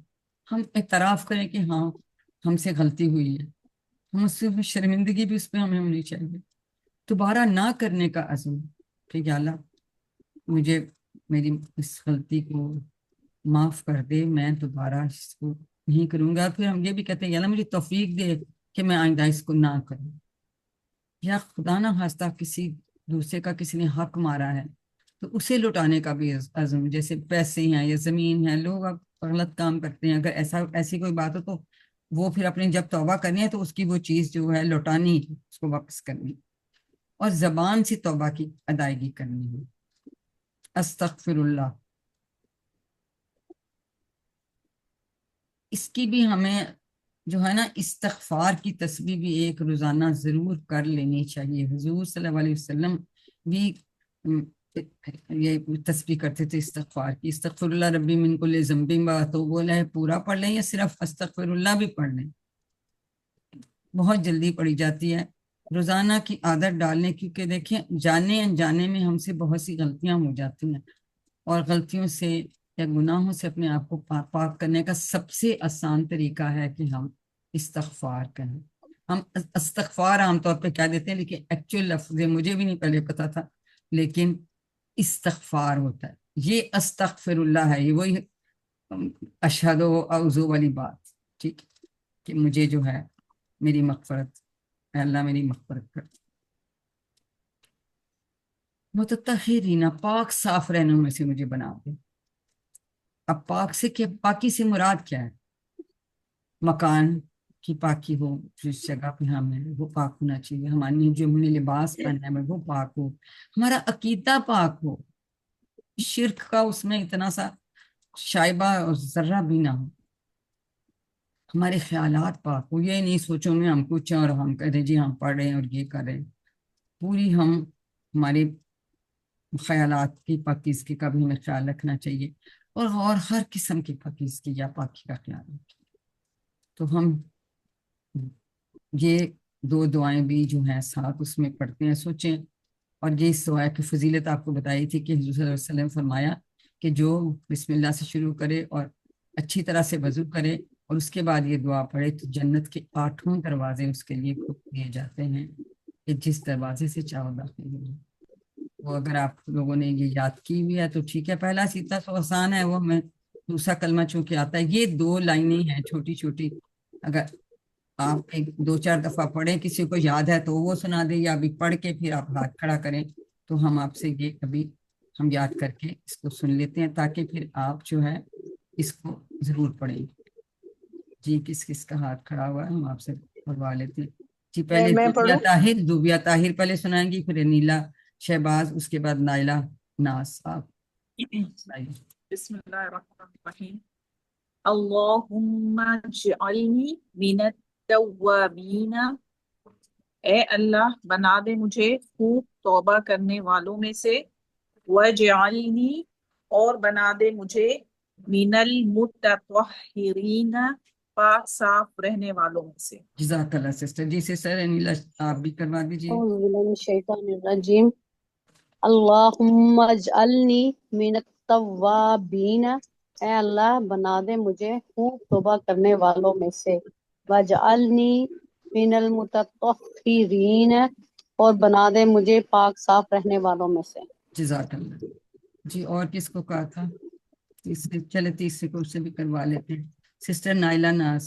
ہم اعتراف کریں کہ ہاں ہم سے غلطی ہوئی ہے، ہم اس سے شرمندگی بھی اس پہ ہمیں ہونی چاہیے، دوبارہ نہ کرنے کا عزم کہ یا اللہ مجھے میری اس غلطی کو معاف کر دے، میں دوبارہ اس کو نہیں کروں گا۔ پھر ہم یہ بھی کہتے ہیں یا اللہ مجھے توفیق دے کہ میں آئندہ اس کو نہ کروں، یا خدا نہ خواستہ کسی دوسرے کا کسی نے حق مارا ہے تو اسے لوٹانے کا بھی عزم، جیسے پیسے ہیں یا زمین ہے، لوگ اب غلط کام کرتے ہیں، اگر ایسی کوئی بات ہو تو وہ پھر اپنی جب توبہ کرنی ہے تو اس کی وہ چیز جو ہے لوٹانی، اس کو واپس کرنی، اور زبان سے توبہ کی ادائیگی کرنی ہے۔ استغفر اللہ، اس کی بھی ہمیں جو ہے نا استغفار کی تسبیح بھی ایک روزانہ ضرور کر لینی چاہیے۔ حضور صلی اللہ علیہ وسلم بھی یہ تسبیح کرتے تھے استغفار کی، استغفر اللہ ربی من کل ذنب واتوب الیہ، پورا پڑھ لیں یا صرف استغفر اللہ بھی پڑھ لیں، بہت جلدی پڑھی جاتی ہے، روزانہ کی عادت ڈالنے، کیونکہ دیکھیں جانے انجانے میں ہم سے بہت سی غلطیاں ہو جاتی ہیں، اور غلطیوں سے یا گناہوں سے اپنے آپ کو پاک کرنے کا سب سے آسان طریقہ ہے کہ ہم استغفار کریں۔ ہم استغفار عام طور پہ کہہ دیتے ہیں، لیکن ایکچوئل لفظ مجھے بھی نہیں پہلے پتا تھا، لیکن استغفار ہوتا ہے، یہ استغفر اللہ ہے، یہ وہی اشہد و اعوذ والی بات، ٹھیک، کہ مجھے جو ہے میری مغفرت، اے اللہ میری مغفرت کر۔ متطہرین، پاک صاف رہنے میں سے مجھے بنا دے۔ اب پاک سے کیا، پاکی سے مراد کیا ہے؟ مکان کی پاکی ہو، جس جگہ پہ ہم ہیں وہ پاک ہونا چاہیے، ہماری جو ہم نے لباس پہنا ہے وہ پاک ہو، ہمارا عقیدہ پاک ہو، شرک کا اس میں اتنا سا شائبہ اور ذرہ بھی نہ ہو، ہمارے خیالات پاک ہو، یہ نہیں سوچوں میں ہم کچھ اور ہم کہتے جی ہم پڑھ رہے ہیں اور یہ کر رہے ہیں، پوری ہمارے خیالات کی پاکیزگی کا بھی ہمیں خیال رکھنا چاہیے، اور ہر قسم کی پاکیزگی یا پاکی کا خیال رکھیں۔ تو ہم یہ دو دعائیں بھی جو ہیں ساتھ اس میں پڑھتے ہیں، سوچیں، اور یہ اس دعا کی فضیلت آپ کو بتائی تھی کہ حضور صلی اللہ علیہ وسلم فرمایا کہ جو بسم اللہ سے شروع کرے اور اچھی طرح سے وضو کرے اور اس کے بعد یہ دعا پڑھے تو جنت کے 8 دروازے اس کے لیے کھول دیے جاتے ہیں، کہ جس دروازے سے چاہو داخل ہو۔ وہ اگر آپ لوگوں نے یہ یاد کی ہوئی ہے تو ٹھیک ہے، پہلا سیدھا سو آسان ہے، وہ میں دوسرا کلمہ چونکہ آتا ہے، یہ 2 لائنیں ہیں چھوٹی چھوٹی، اگر آپ ایک 2-4 دفعہ پڑھیں، کسی کو یاد ہے تو وہ سنا دیں، یا ابھی پڑھ کے پھر آپ ہاتھ کھڑا کریں تو ہم آپ سے یہ ابھی ہم یاد کر کے اس کو سن لیتے ہیں، تاکہ پھر آپ جو ہے اس کو ضرور پڑھیں۔ جی کس کس کا ہاتھ کھڑا ہوا ہے ہم آپ سے پڑھوا لیتے ہیں۔ جی پہلے میں پڑھوں؟ دوبیا طاہر پہلے سنائیں گی، پھر نیلا شہباز، اس کے بعد نائلہ ناز۔ آپ بسم اللہ الرحمن الرحیم۔ اللہم اجعلنی من التوابین، اے اللہ بنا دے مجھے خوب توبہ کرنے والوں میں سے، وجعلنی اور بنا دے مجھے من المتطہرین پاک صاف رہنے والوں میں سے۔ جزاک اللہ سسٹر۔ جی سسٹر نیلا آپ بھی کروا دیجیے۔ أعوذ بالله من الشيطان الرجيم اللهم اجعلني من التوابين اے اللہ بنا دے مجھے خوب توبہ کرنے والوں میں سے، وجعلنی من المتطہرین، اور بنا دے مجھے پاک صاف رہنے والوں میں سے۔ جزاک اللہ۔ جی اور کس کو کہا تھا؟ چلے تیسرے کو سے بھی کروا لیتے ہیں۔ سسٹر نائلہ ناز۔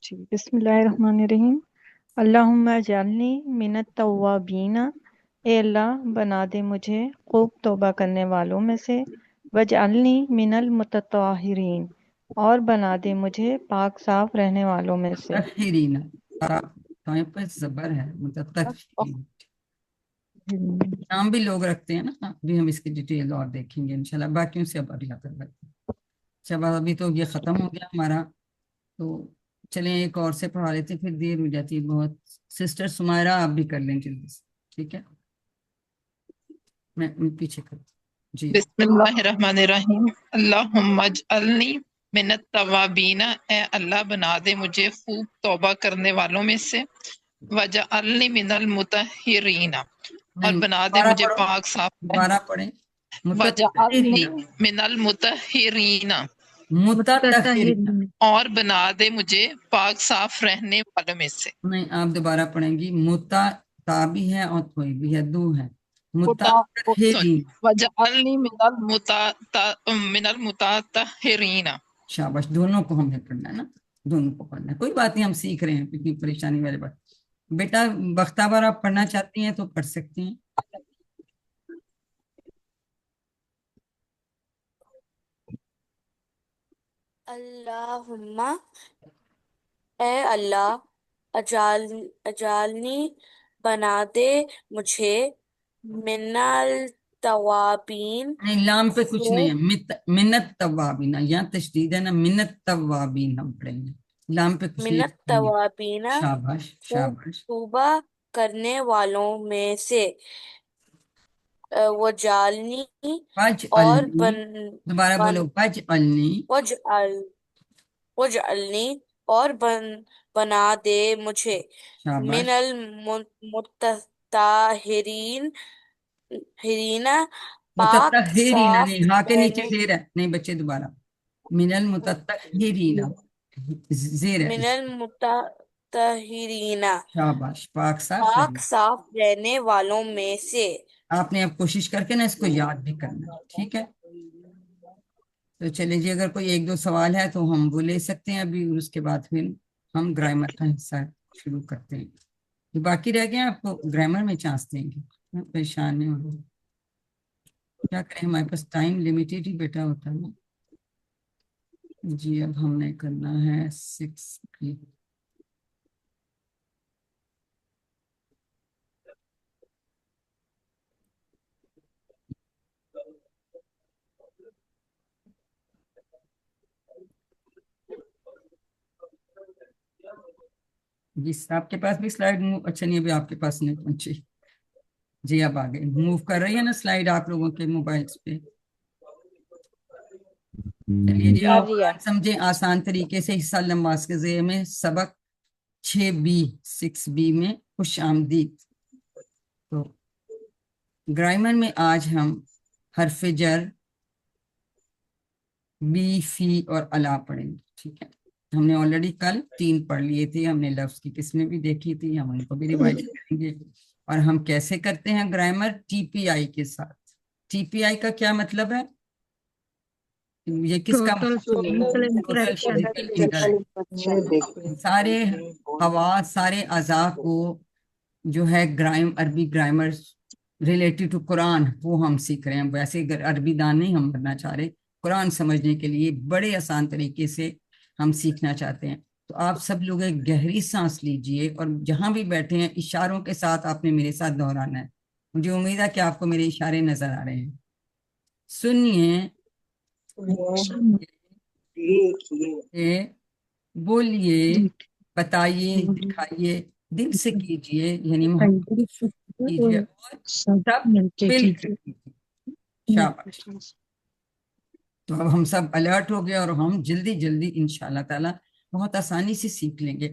جی بسم اللہ الرحمن الرحیم۔ اللہم اجعلنی من التوابین، اے اللہ بنا دے مجھے خوب توبہ کرنے والوں میں سے، وجعلنی من المتطہرین، اور بنا دے مجھے پاک صاف رہنے والوں میں سے۔ تطہرین، تائیں پر زبر ہے، متطہرین۔ نام بھی لوگ رکھتے ہیں نا، ابھی ہم اس کی ڈیٹیل اور دیکھیں گے انشاءاللہ، باقیوں سے اب اگلا کر لیتے ہیں۔ اچھا ابھی تو یہ ختم ہو گیا ہمارا، تو چلیں ایک اور سے پڑھا لیتے ہیں، پھر دیر ہو جاتی ہے بہت۔ سسٹر سمیرہ آپ بھی کر لیں جلدی سے، ٹھیک ہے؟ میں پیچھے کرتی ہوں۔ جی بسم اللہ الرحمن الرحیم۔ اللہم اجعلنی من التوابین، اے اللہ بنا دے مجھے خوب توبہ کرنے والوں میں سے، وجعلنی من المطہرین، اور نہیں، بنا دے دوبارہ مجھے پڑھو، پاک صاف دوبارہ پڑھیں۔ وجعلنی متطہرین، من المطہرین، متطہرین، اور بنا دے مجھے پاک صاف رہنے والوں میں سے۔ نہیں آپ دوبارہ پڑھیں گی، متا تا بھی ہے اور تھوئی بھی ہے، دو ہے، متطہرین۔ وجعلنی من المتطہرین۔ شاباش، دونوں کو ہمیں پڑھنا ہے نا، دونوں کو پڑھنا ہے، کوئی بات نہیں، ہم سیکھ رہے ہیں، اتنی پریشانی والی بات۔ بیٹا بختیار آپ پڑھنا چاہتی ہیں تو پڑھ سکتی ہیں۔ اللہم، اے اللہ، اجالنی بنا دے مجھے، من التوابین، نہیں لام پہ کچھ نہیں خوب ہے، منت توابین، یہاں تشدید ہے نا، منت توابین ہم پڑھیں گے، لام پہ کچھ نہیں من ہے۔ التوابین، شاباش خوب شاباش۔ توبہ کرنے والوں میں سے، وجعلنی، اور وجعلنی، دوبارہ بولو، وجعلنی۔ وجعلنی، اور بنا دے مجھے، من شاباش، المتطہرین، پاک متطہرین، صاف نہیں ہاں کے نیچے رہنے، زیر ہے، نہیں بچے دوبارہ، من المتطہرین، زیر ہے من اس، المتطہرین، شاباش، پاک صاف پاک رہنا۔ صاف رہنے والوں میں سے۔ آپ نے اب کوشش کر کے نا اس کو یاد بھی کرنا ہے، ٹھیک ہے؟ تو چلے جی، اگر کوئی ایک دو سوال ہے تو ہم وہ لے سکتے ہیں ابھی، اور اس کے بعد پھر ہم گرامر کا حصہ شروع کرتے ہیں۔ جو باقی رہ گئے آپ کو گرامر میں چانس دیں گے، پریشان نہیں ہونا۔ کیا کریں، ہمارے پاس ٹائم لمیٹیڈ ہی بیٹا ہوتا ہے نا۔ جی اب ہم نے کرنا ہے 6 کی۔ جی آپ کے پاس بھی سلائیڈ اچھا نہیں، ابھی آپ کے پاس نہیں پہنچی۔ جی اب آگے موو کر رہی ہے نا سلائیڈ آپ لوگوں کے موبائلز پہ؟ چلیے جی، آپ قرآن سمجھیں آسان طریقے سے، حصہ نماز کے ذیل میں سبق 6B میں خوش آمدید۔ تو گرامر میں آج ہم حرف جر بی، فی اور الا پڑھیں گے، ٹھیک ہے؟ ہم نے آلریڈی کل 3 پڑھ لیے تھے، ہم نے لفظ کی قسمیں بھی دیکھی تھی، ہم ان کو بھی ریوائز کریں گے۔ اور ہم کیسے کرتے ہیں گرامر؟ ٹی پی آئی کے ساتھ۔ ٹی پی آئی کا کیا مطلب ہے؟ یہ کس کا ٹوٹل فزیکل انٹریکشن، سارے حواس، سارے اعضاء کو جو ہے عربی گرامر ریلیٹڈ ٹو قرآن وہ ہم سیکھ رہے ہیں۔ ویسے عربی دان نہیں ہم بننا چاہ رہے، قرآن سمجھنے کے لیے بڑے آسان طریقے سے ہم سیکھنا چاہتے ہیں۔ تو آپ سب لوگ ایک گہری سانس لیجئے، اور جہاں بھی بیٹھے ہیں اشاروں کے ساتھ آپ نے میرے ساتھ دہرانا ہے۔ مجھے امید ہے کہ آپ کو میرے اشارے نظر آ رہے ہیں۔ سنیے، بولیے، بتائیے، دکھائیے، دل سے کیجئے، یعنی محبت کیجئے، اور سب مل کر کیجئے۔ شاباش۔ تو اب ہم سب الرٹ ہو گئے، اور ہم جلدی جلدی انشاءاللہ تعالی بہت آسانی سے سیکھ لیں گے۔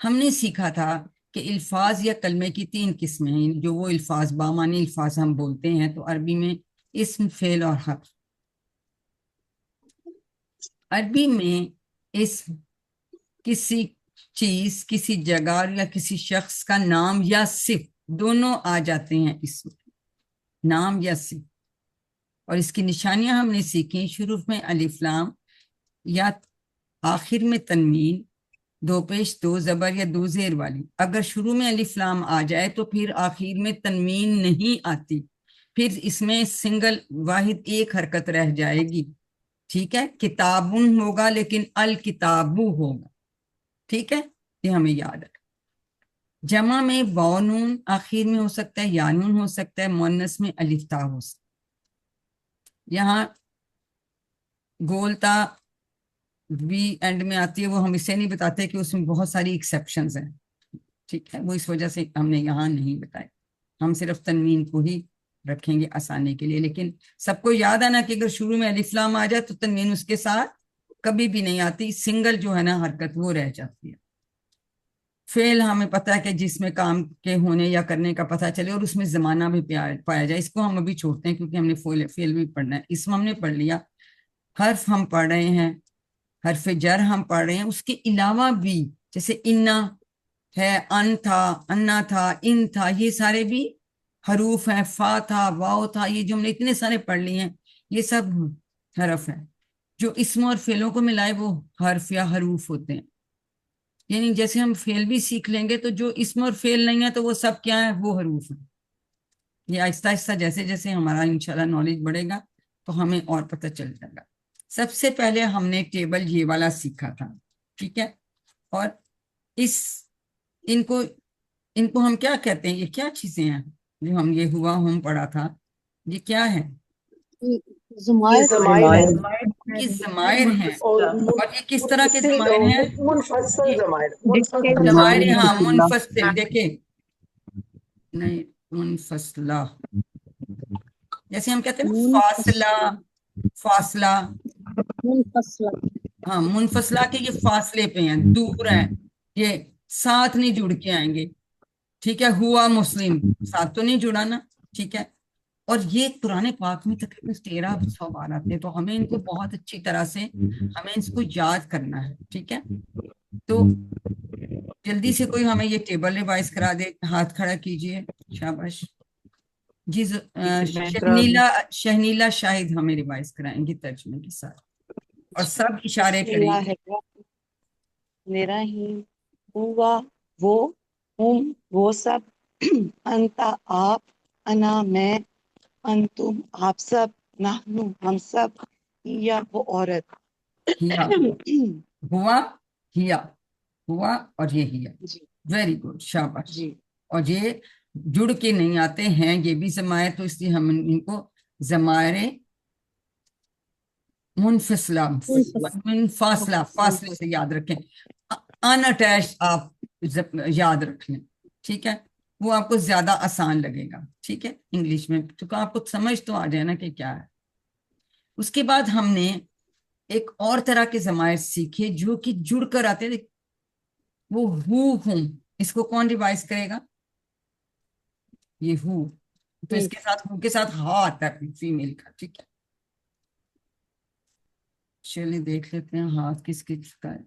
ہم نے سیکھا تھا کہ الفاظ یا کلمے کی 3 قسمیں ہیں، جو وہ الفاظ بامانی الفاظ ہم بولتے ہیں، تو عربی میں اسم، فعل اور حرف۔ عربی میں اس کسی چیز، کسی جگہ یا کسی شخص کا نام یا صفت دونوں آ جاتے ہیں اس میں، نام یا صفت. اور اس کی نشانیاں ہم نے سیکھی، شروع میں الف لام یا آخر میں تنوین، دو پیش دو زبر یا دو زیر والی. اگر شروع میں الف لام آ جائے تو پھر آخر میں تنوین نہیں آتی، پھر اس میں سنگل واحد ایک حرکت رہ جائے گی. ٹھیک ہے، کتابن ہوگا لیکن الکتابو ہوگا. ٹھیک ہے، یہ ہمیں یاد ہے. جمع میں واو نون آخر میں ہو سکتا ہے، یا نون ہو سکتا ہے، مؤنث میں الف تا ہو سکتا ہے. یہاں گولتا بھی اینڈ میں آتی ہے، وہ ہم اسے نہیں بتاتے کہ اس میں بہت ساری ایکسیپشنز ہیں. ٹھیک ہے، وہ اس وجہ سے ہم نے یہاں نہیں بتایا، ہم صرف تنوین کو ہی رکھیں گے آسانی کے لیے. لیکن سب کو یاد آنا کہ اگر شروع میں الف لام آ جائے تو تنوین اس کے ساتھ کبھی بھی نہیں آتی، سنگل جو ہے نا حرکت وہ رہ جاتی ہے. فعل ہمیں پتہ ہے کہ جس میں کام کے ہونے یا کرنے کا پتہ چلے اور اس میں زمانہ بھی پایا جائے. اس کو ہم ابھی چھوڑتے ہیں کیونکہ ہم نے فعل بھی پڑھنا ہے. اسم ہم نے پڑھ لیا، حرف ہم پڑھ رہے ہیں، حرف جر ہم پڑھ رہے ہیں. اس کے علاوہ بھی جیسے انا ہے، ان تھا، انا تھا، ان تھا، یہ سارے بھی حروف ہیں. فا تھا، واو تھا، یہ جو ہم نے اتنے سارے پڑھ لیے ہیں یہ سب حرف ہیں. جو اسم اور فعلوں کو ملائے وہ حرف یا حروف ہوتے ہیں. یعنی جیسے ہم فعل بھی سیکھ لیں گے تو جو اسم اور فعل نہیں ہے تو وہ سب کیا ہیں، وہ حروف ہیں. یہ آہستہ آہستہ جیسے جیسے ہمارا انشاءاللہ نالج بڑھے گا تو ہمیں اور پتہ چل جائے گا. سب سے پہلے ہم نے ٹیبل یہ والا سیکھا تھا. ٹھیک ہے، اور ان کو ہم کیا کہتے ہیں، یہ کیا چیزیں ہیں جو ہم یہ ہوا ہم پڑھا تھا، یہ کیا ہے؟ زمائر یہ ضمائر ہیں. اور یہ کس طرح کے ضمائر ہیں؟ منفصل ضمائر، ضمائر ہاں منفصل. دیکھیں نہیں منفصلہ، جیسے ہم کہتے ہیں نا فاصلہ. منفصلہ. ہاں منفصلہ کے یہ فاصلے پہ ہیں، دور ہیں، یہ ساتھ نہیں جڑ کے آئیں گے. ٹھیک ہے، ہوا مسلم ساتھ تو نہیں جڑا نا. ٹھیک ہے، اور یہ قرآن پاک میں تقریباً 1300 بار آتے ہیں، تو ہمیں ان کو بہت اچھی طرح سے ہمیں اس کو یاد کرنا ہے. ٹھیک ہے، تو جلدی سے کوئی ہمیں یہ ٹیبل ریوائز کرا دے، ہاتھ کھڑا کیجئے. شاباش جی. شہنیلا شاہد ہمیں ریوائز کرائیں گی ترجمے کے ساتھ اور سب اشارے بسم کریں اللہ گے. الرحمن الرحیم. ہوا وہ، ہم وہ سب، انتا آپ، انا میں، انتم آپ سب، نحنو ہم سب، یا وہ عورت. ہیا ہوا، ہیا ہوا اور یہ ہیا. جی ویری گڈ، شاباش. جی اور یہ جڑ کے نہیں آتے ہیں، یہ بھی ضمائر، تو اس لیے ہم ان کو ضمائر منفصلہ فاصلے سے یاد رکھیں. ان اٹیچ آپ یاد رکھ لیں. ٹھیک ہے، وہ آپ کو زیادہ آسان لگے گا. ٹھیک ہے، انگلش میں چونکہ آپ کو سمجھ تو آ جائے نا کہ کیا ہے. اس کے بعد ہم نے ایک اور طرح کے ضمائر سیکھے جو کہ جڑ کر آتے ہیں. وہ ہوں، اس کو کون ریوائز کرے گا؟ یہ ہو، تو اس کے ساتھ ہو کے ساتھ ہا آتا ہے فیمیل کا. ٹھیک ہے، چلیے دیکھ لیتے ہیں ہاتھ کس کا ہے.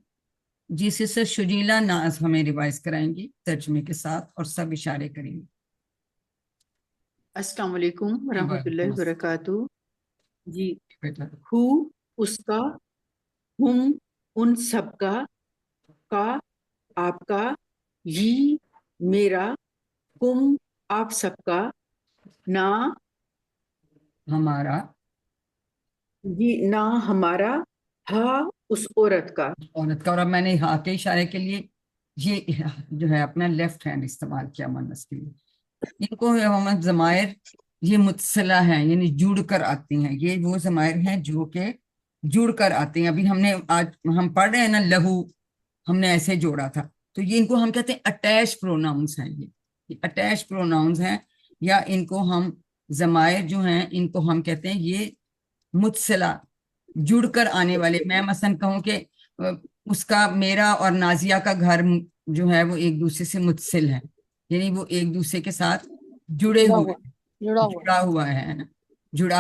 جی سسٹر شجیلا ناز ہمیں ریوائز کرائیں گی ترجمے کے ساتھ اور سب اشارے کریں گی. السلام علیکم ورحمۃ اللہ وبرکاتہ. جی، بیٹا ہو اس کا، ہم ان سب کا آپ کا، یہ میرا، کم آپ سب کا، نہ ہمارا، جی نہ ہمارا، ہا اس عورت کا. اور اب میں نے ہاں کے اشارے کے لیے یہ جو ہے اپنا لیفٹ ہینڈ استعمال کیا مؤنث کے لیے. ان کو محمد ضمائر یہ متصلہ ہیں، یعنی جڑ کر آتی ہیں. یہ وہ ضمائر ہیں جو کہ جڑ کر آتے ہیں. ابھی آج ہم پڑھ رہے ہیں نا لہو، ہم نے ایسے جوڑا تھا، تو یہ ان کو ہم کہتے ہیں اٹیچ پروناؤنس ہیں. یہ اٹیچ پروناؤنس ہیں، یا ان کو ہم ضمائر جو ہیں ان کو ہم کہتے ہیں یہ متصلہ، جڑ کر آنے والے. میں مثلا کہوں کہ اس کا، میرا اور نازیہ کا گھر جو ہے وہ ایک دوسرے سے متصل ہے، یعنی وہ ایک دوسرے کے ساتھ جڑے ہوئے، جڑا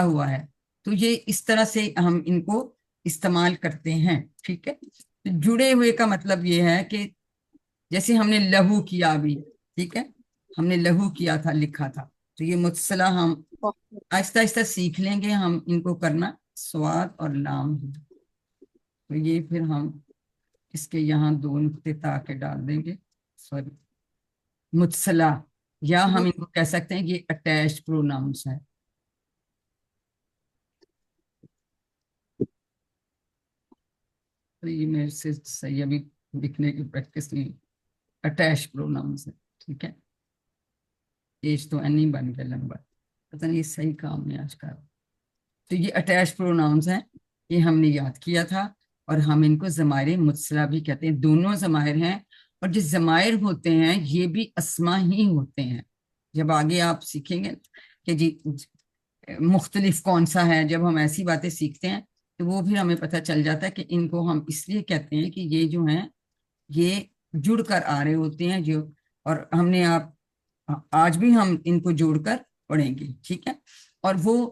ہوا ہے. تو یہ اس طرح سے ہم ان کو استعمال کرتے ہیں. ٹھیک ہے, تو جڑے ہوئے کا مطلب یہ ہے کہ جیسے ہم نے لہو کیا ابھی, ٹھیک ہے, ہم نے لہو کیا تھا, لکھا تھا, تو یہ متصلہ ہم آہستہ آہستہ سیکھ لیں گے ہم ان کو کرنا. سواد اور لام, تو یہ پھر ہم اس کے یہاں 2 نقطے تا کے ڈال دیں گے. سوری, متصلہ, یا ہم ان کو کہہ سکتے ہیں یہ اٹیچ پروناؤنس ہے. تو یہ میرے سے صحیح ابھی لکھنے کی پریکٹس نہیں, اٹیچ پروناؤنس ہے. ٹھیک ہے, ایج تو نہیں بن گیا لمبا, پتہ نہیں یہ صحیح کام ہے آج کا. تو یہ اٹیچ پروناؤنس ہیں, یہ ہم نے یاد کیا تھا, اور ہم ان کو ضمائر متصلہ بھی کہتے ہیں. دونوں ضمائر ہیں, اور جو ضمائر ہوتے ہیں یہ بھی اسما ہی ہوتے ہیں. جب آگے آپ سیکھیں گے کہ جی مختلف کون سا ہے, جب ہم ایسی باتیں سیکھتے ہیں تو وہ بھی ہمیں پتہ چل جاتا ہے کہ ان کو ہم اس لیے کہتے ہیں کہ یہ جو ہیں یہ جڑ کر آ رہے ہوتے ہیں جو, اور ہم نے آج بھی ہم ان کو جوڑ کر پڑھیں گے. ٹھیک ہے, اور وہ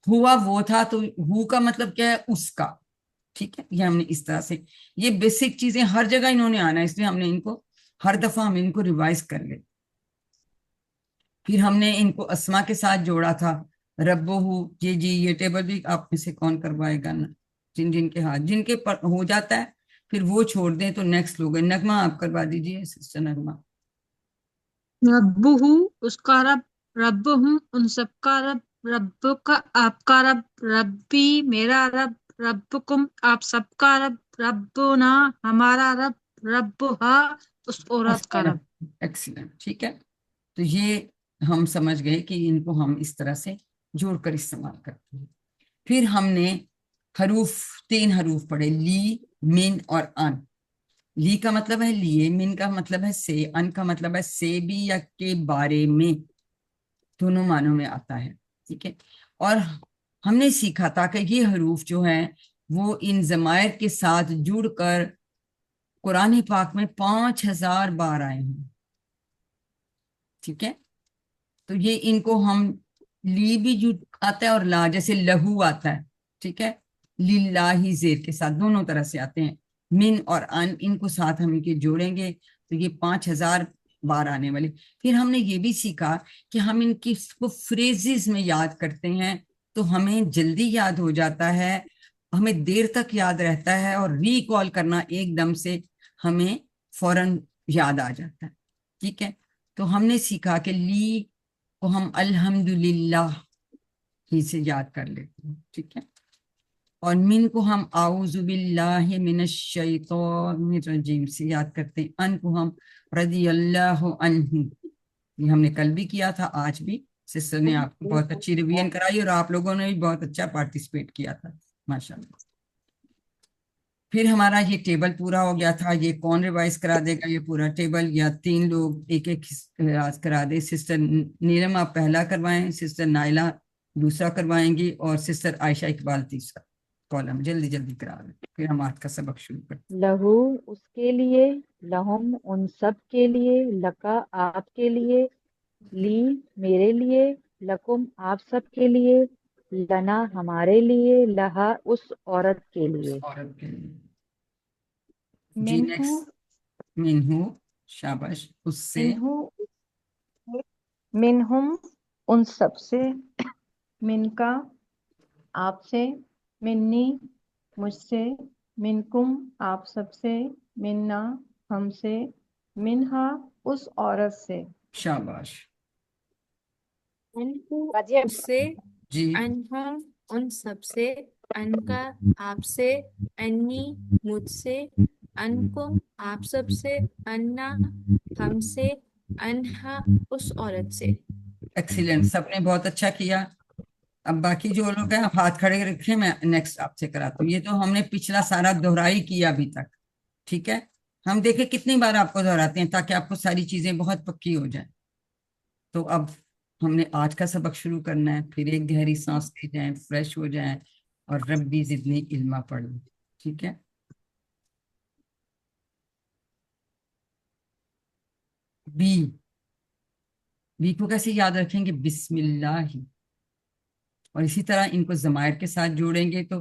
ہوا وہ تھا, تو ہو کا مطلب کیا ہے, اس کا. ٹھیک ہے, یہ ہم نے اس طرح سے, یہ بیسک چیزیں ہر جگہ انہوں نے آنا ہے, اس لیے ہم نے ان کو ہر دفعہ ہم ان کو ریوائز کر لیں. پھر ہم نے ان کو اسما کے ساتھ جوڑا تھا, ربو ہو. یہ ٹیبل بھی آپ میں سے کون کروائے گا نا, جن کے ہاتھ جن کے ہو جاتا ہے پھر وہ چھوڑ دیں تو نیکسٹ لوگ. نغمہ آپ کروا دیجیے, سسٹر نغمہ. رب ہوں اس کا رب، رب ہوں ان سب کا رب، رب کا آپ کا رب، ربی میرا رب، ربکم آپ سب کا رب، ربنا ہمارا رب، ربہا اس عورت کا رب. ایکسیلنٹ. ٹھیک ہے, تو یہ ہم سمجھ گئے کہ ان کو ہم اس طرح سے جوڑ کر استعمال کرتے ہیں. پھر ہم نے حروف 3 حروف پڑھے, لی, من اور ان. لی کا مطلب ہے لیے, من کا مطلب ہے سے, ان کا مطلب ہے سے بھی یا کے بارے میں, دونوں معنوں میں آتا ہے. ٹھیک ہے, اور ہم نے سیکھا تھا کہ یہ حروف جو ہیں وہ ان ضمائر کے ساتھ جڑ کر قرآن پاک میں 5000 بار آئے ہیں. ٹھیک ہے, تو یہ ان کو ہم لی بھی جو آتا ہے اور لا, جیسے لہو آتا ہے. ٹھیک ہے, للہ زیر کے ساتھ دونوں طرح سے آتے ہیں. من اور ان کو ساتھ ہم ان کے جوڑیں گے تو یہ 5000 بار آنے والے. پھر ہم نے یہ بھی سیکھا کہ ہم ان کی کو فریزز میں یاد کرتے ہیں تو ہمیں جلدی یاد ہو جاتا ہے, ہمیں دیر تک یاد رہتا ہے, اور ریکال کرنا ایک دم سے ہمیں فوراً یاد آ جاتا ہے. ٹھیک ہے, تو ہم نے سیکھا کہ لی کو ہم الحمدللہ ہی سے یاد کر لیتے ہیں. ٹھیک ہے, اور من کو ہم اعوذ باللہ من الشیطان الرجیم سے یاد کرتے ہیں. ان کو ہم رضی اللہ عنہ, یہ ہم نے کل بھی کیا تھا, آج بھی سسٹر نے آپ کو بہت اچھی ریویژن کرائی, اور آپ لوگوں نے بھی بہت اچھا پارٹیسپیٹ کیا تھا, ماشاءاللہ. پھر ہمارا یہ ٹیبل پورا ہو گیا تھا. یہ کون ریوائز کرا دے گا یہ پورا ٹیبل, یا 3 لوگ ایک ایک ریوائز کرا دے. سسٹر نیلم آپ پہلا کروائیں, سسٹر نائلہ دوسرا کروائیں گی, اور سسٹر عائشہ اقبال تیسرا کالم. جلدی جلدی کرا دیں, پھر ہم آج کا سبق شروع کرتے ہیں. لہو اس کے لیے، لہم ان سب کے لیے، لکا آپ کے لیے، لی میرے لیے، لکم آپ سب کے لیے، لنا ہمارے لیے، لہا اس عورت کے لیے. عورت کے لیے. جی منہو نیکسٹ, منہو, شاباش. اس سے, منہو منہم ان سب سے، من کا آپ سے، منی مجھ سے، منکم آپ سب سے، منا ہم سے، منہا اس عورت سے. شاباش. انہو اس سے، جی انہم ان سب سے، ان کا آپ سے، انی مجھ سے، انکم آپ سب سے، انا ہم سے، انہا اس عورت سے. ایکسیلنٹ, سب نے بہت اچھا کیا. اب باقی جو لوگ ہیں آپ ہاتھ کھڑے رکھیں, میں نیکسٹ آپ سے کراتا ہوں. یہ تو ہم نے پچھلا سارا دہرائی کیا ابھی تک. ٹھیک ہے, ہم دیکھیں کتنی بار آپ کو دہراتے ہیں تاکہ آپ کو ساری چیزیں بہت پکی ہو جائیں. تو اب ہم نے آج کا سبق شروع کرنا ہے. پھر ایک گہری سانس لے جائیں, فریش ہو جائیں, اور ربی زدنی علما پڑھ لیں. ٹھیک ہے, بی کو کیسے یاد رکھیں گے؟ بسم اللہ. اور اسی طرح ان کو ضمائر کے ساتھ جوڑیں گے تو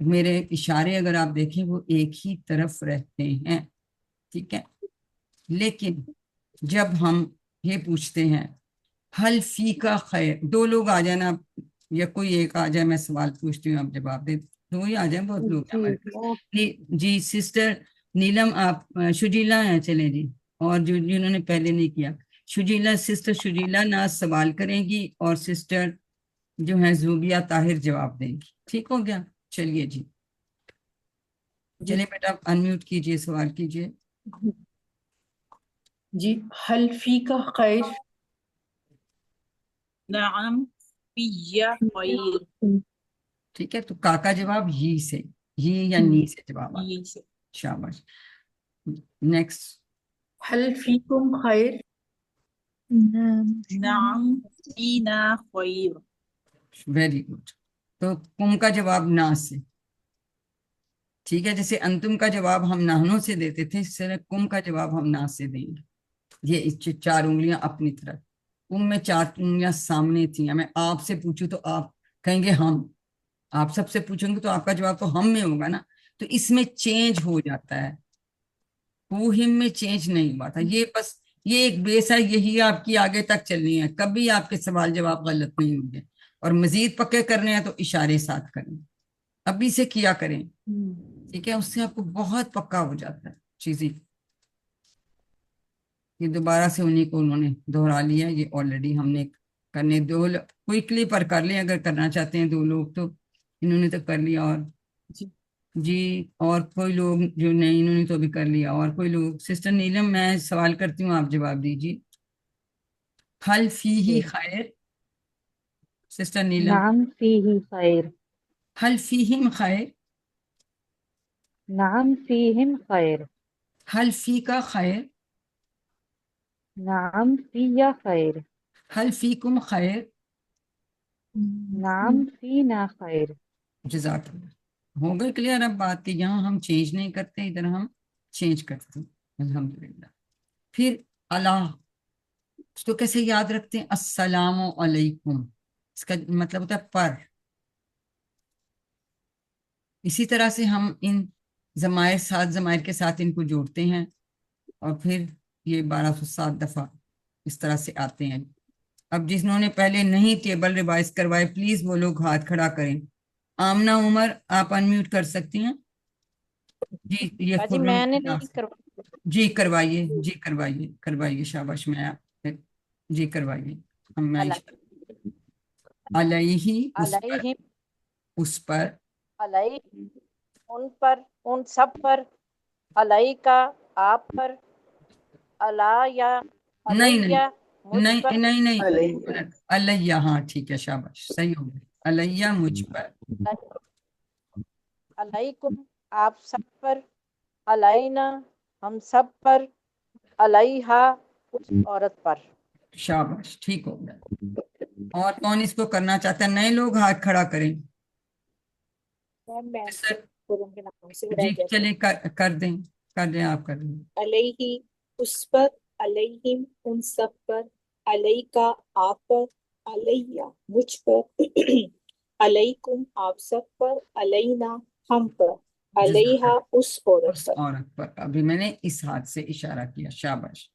میرے اشارے اگر آپ دیکھیں وہ ایک ہی طرف رہتے ہیں، ٹھیک ہے، لیکن جب ہم یہ پوچھتے ہیں حل فی کا خیر، دو لوگ آ جائیں نا یا کوئی ایک آ جائے، میں سوال پوچھتی ہوں آپ جواب دیں، دو ہی آ جائیں، بہت لوگ ہیں ہمارے پاس۔ جی سسٹر نیلم آپ شجیلا ہیں، چلیں جی، اور جو جنہوں نے پہلے نہیں کیا، شجیلا، سسٹر شجیلا ناز سوال کریں گی اور سسٹر جو ہیں زوبیہ طاہر جواب دیں گی، ٹھیک ہو گیا؟ چلیے جی، چلیں بیٹا انمیوٹ کیجئے، سوال کیجئے۔ جی هل فيك خير؟ نعم في خير. ٹھیک ہے، تو کا جواب ہی سے، ہی یا نی سے جواب آتا ہے، شاباش۔ نیکسٹ، هل فيكم خير؟ نعم فينا خير. ویری گڈ، تو کم کا جواب نا سے، ٹھیک ہے، جیسے انتم کا جواب ہم نحنو سے دیتے تھے، اس طرح کم کا جواب ہم نا سے دیں گے۔ یہ چار انگلیاں اپنی طرف، کم میں چار انگلیاں سامنے تھیں، میں آپ سے پوچھوں تو آپ کہیں گے ہم، آپ سب سے پوچھیں گے تو آپ کا جواب تو ہم میں ہوگا نا، تو اس میں چینج ہو جاتا ہے، ہم میں چینج نہیں ہوا تھا، یہ بس یہ ایک بیس ہے، یہی آپ کی آگے تک چلنی ہے، کبھی آپ کے سوال جواب غلط نہیں ہوں گے، اور مزید پکے کرنے ہیں تو اشارے ساتھ کریں، ابھی سے کیا کریں، ٹھیک ہے، اس سے آپ کو بہت پکا ہو جاتا ہے چیزیں۔ یہ دوبارہ سے انہیں کو انہوں نے دہرا لیا، یہ آلریڈی ہم نے کرنے دو کوئکلی پر کر لیں، اگر کرنا چاہتے ہیں دو لوگ تو انہوں نے تو کر لیا، اور جی اور کوئی لوگ جو نہیں، انہوں نے تو بھی کر لیا، اور کوئی لوگ، سسٹر نیلم میں سوال کرتی ہوں، آپ جواب دیجیے، حل فیہ خیر، سسٹر نیلم، نعم فیہ خیر، حل فیہم خیر، نعم فیہم خیر، حل فی کا خیر، نعم فی خیر، حل فیکم خیر، نعم فینا خیر۔ جزاک اللہ، ہو گئی کلیئر اب بات کہ یہاں ہم چینج نہیں کرتے، ادھر ہم چینج کرتے ہیں، الحمدللہ۔ پھر اللہ، اس کو کیسے یاد رکھتے ہیں؟ السلام علیکم، اس کا مطلب ہوتا ہے پر، اسی طرح سے ہم ان ضمائر، 7 ضمائر کے ساتھ ان کو جوڑتے ہیں، اور پھر یہ 1207 دفعہ اس طرح سے آتے ہیں۔ اب جنہوں نے پہلے نہیں ٹیبل ریوائز کروائے، پلیز وہ لوگ ہاتھ کھڑا کریں۔ آمنہ عمر، آپ انمیوٹ کر سکتی ہیں؟ جی یہ باجی خرم میں نے کی نہیں ناس، کروائی۔ جی کروائیے، جی کروائیے، کروائیے، شاباش، میں جی کروائیے، ہم میں علیہ، اس پر، علیہم، اس پر، علیہ، ان پر، ان سب پر، علیہ کا، آپ پر، علیہ یا نہیں نہیں علیہ مجھ نہیں پر، نہیں نہیں، علیہ، ہاں ٹھیک ہے، شاباش، صحیح ہو گیا، علیہ مجھ پر، علیکم آپ سب پر، علینا ہم سب پر، علیہا اس عورت پر۔ شاباش، ٹھیک ہو گیا۔ اور کون اس کو کرنا چاہتا ہے؟ نئے لوگ ہاتھ کھڑا کریں، میں سر، خرم کے نام سے رہ جی گیا تھا۔ چلے کر دیں، کر دیں، آپ کر دیں۔ علیہ اس پر، علیہم ان سب پر، علیہ کا آپ پر، علیہ مجھ پر، علیکم آپ سب پر، علینا ہم پر، جزاک علیہا اس عورت اس پر۔ عورت پر، ابھی میں نے اس ہاتھ سے اشارہ کیا، شاباش۔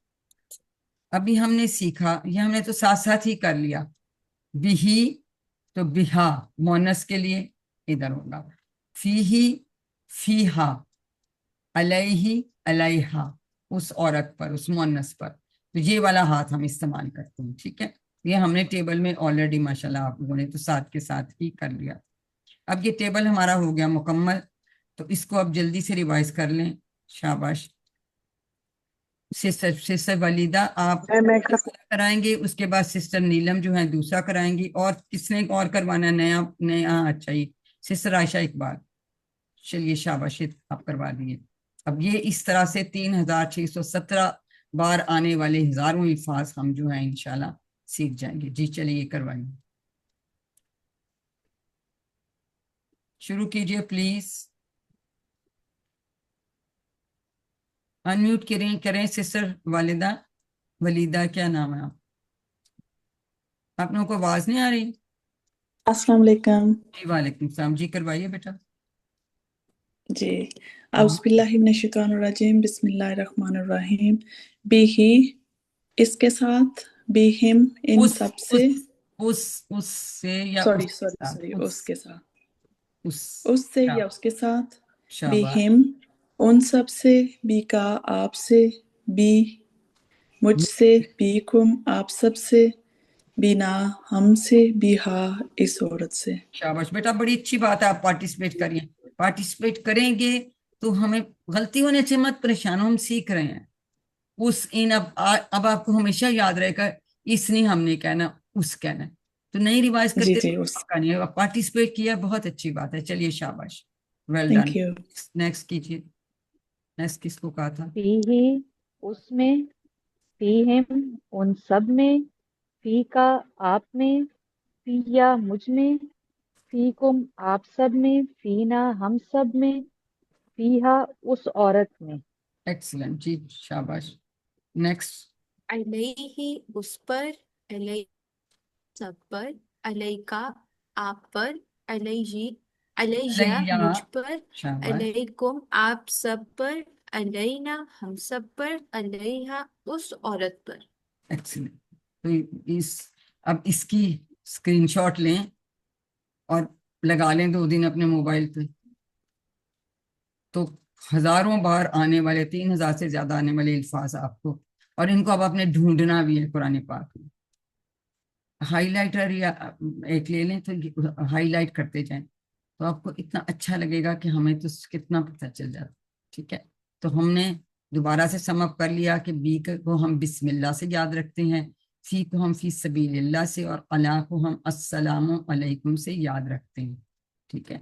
ابھی ہم نے سیکھا، یہ ہم نے تو ساتھ ساتھ ہی کر لیا، بھی تو بہا مونس کے لیے ادھر ہوگا، فیہی فیہا، علیہ علیہا اس عورت پر، اس مونس پر، تو یہ والا ہاتھ ہم استعمال کرتے ہیں، ٹھیک ہے، یہ ہم نے ٹیبل میں آلریڈی ماشاءاللہ آپ لوگوں نے تو ساتھ کے ساتھ ہی کر لیا۔ اب یہ ٹیبل ہمارا ہو گیا مکمل، تو اس کو اب جلدی سے ریوائز کر لیں، شاباش۔ سسٹر ولیدہ آپ کرائیں گے، اس کے بعد سسٹر نیلم جو ہیں دوسرا کرائیں گی، اور کس نے اور کروانا ہے نیا نیا؟ اچھا ہی سسٹر عائشہ اقبال، چلیے شاباش، آپ کروا دیے۔ اب یہ اس طرح سے 3617 بار آنے والے ہزاروں الفاظ ہم جو ہیں انشاءاللہ سیکھ جائیں گے۔ جی چلیے کروائیں، شروع کیجئے پلیز، انمیوٹ کریں سسٹر والدہ، ولیدہ کیا نام ہے آپ لوگوں کو آواز نہیں آ رہی؟ السلام علیکم۔ جی وعلیکم السلام، جی کروائیے بیٹا۔ جی اعوذ باللہ من الشیطان الرجیم بسم اللہ الرحمن الرحیم بھی اس کے ساتھ بہم ان اس سب سے اس سے یا سوری اس کے سوری ساتھ سوری اس کے ساتھ اس اس سے یا شاباش اس کے ساتھ شاباش بہم ان سب سے بی کا آپ سے بی مجھ سے بیکم آپ سب سے بینا ہم سے بیہا اس عورت سے شاباش بیٹا، بڑی اچھی بات ہے، آپ پارٹیسپیٹ کریے، پارٹیسپیٹ کریں گے تو ہمیں غلطی ہونے سے مت پریشان ہو، ہم سیکھ رہے ہیں۔ اس ان اب آپ کو ہمیشہ یاد رہے گا، اس نہیں ہم نے کہنا، اس کہنا ہے، تو نہیں ریوائز جی کرتے جی تو اس پکا نہیں ہے، پارٹیسپیٹ کیا، بہت اچھی بات ہے، چلیے شاباش، well done. Thank you next کیجیے، نیکسٹ کس کو کہا تھا؟ فی ہی اس میں، فیہم ان سب میں، فی کا آپ میں، فی یا مجھ میں، فیکم آپ سب میں، فینا ہم سب میں، فیہا اس عورت میں۔ ایکسلنٹ جی، شاباش۔ نیکسٹ، علیہ اس پر، علیہ سب پر، علیہ کا آپ پر، علیہ علیہ علیہ، مجھ پر، شاباش، علیکم آپ سب پر، علینا ہم سب پر، علیہ اس عورت پر۔ ایکسلنٹ۔ تو اب اس کی اسکرین شاٹ لیں اور لگا لیں 2 دن اپنے موبائل پہ، تو ہزاروں بار آنے والے 3000 سے زیادہ آنے والے الفاظ آپ کو، اور ان کو اب آپ نے ڈھونڈنا بھی ہے قرآن پاک میں۔ ہائی لائٹر یا ایک لے لیں تو ہائی لائٹ کرتے جائیں، تو آپ کو اتنا اچھا لگے گا کہ ہمیں تو کتنا پتہ چل جاتا۔ ٹھیک ہے، تو ہم نے دوبارہ سے سم اپ کر لیا کہ بی کو ہم بسم اللہ سے یاد رکھتے ہیں، فی کو ہم فی سبیل اللہ سے، اور علی کو ہم السلام علیکم سے یاد رکھتے ہیں۔ ٹھیک ہے،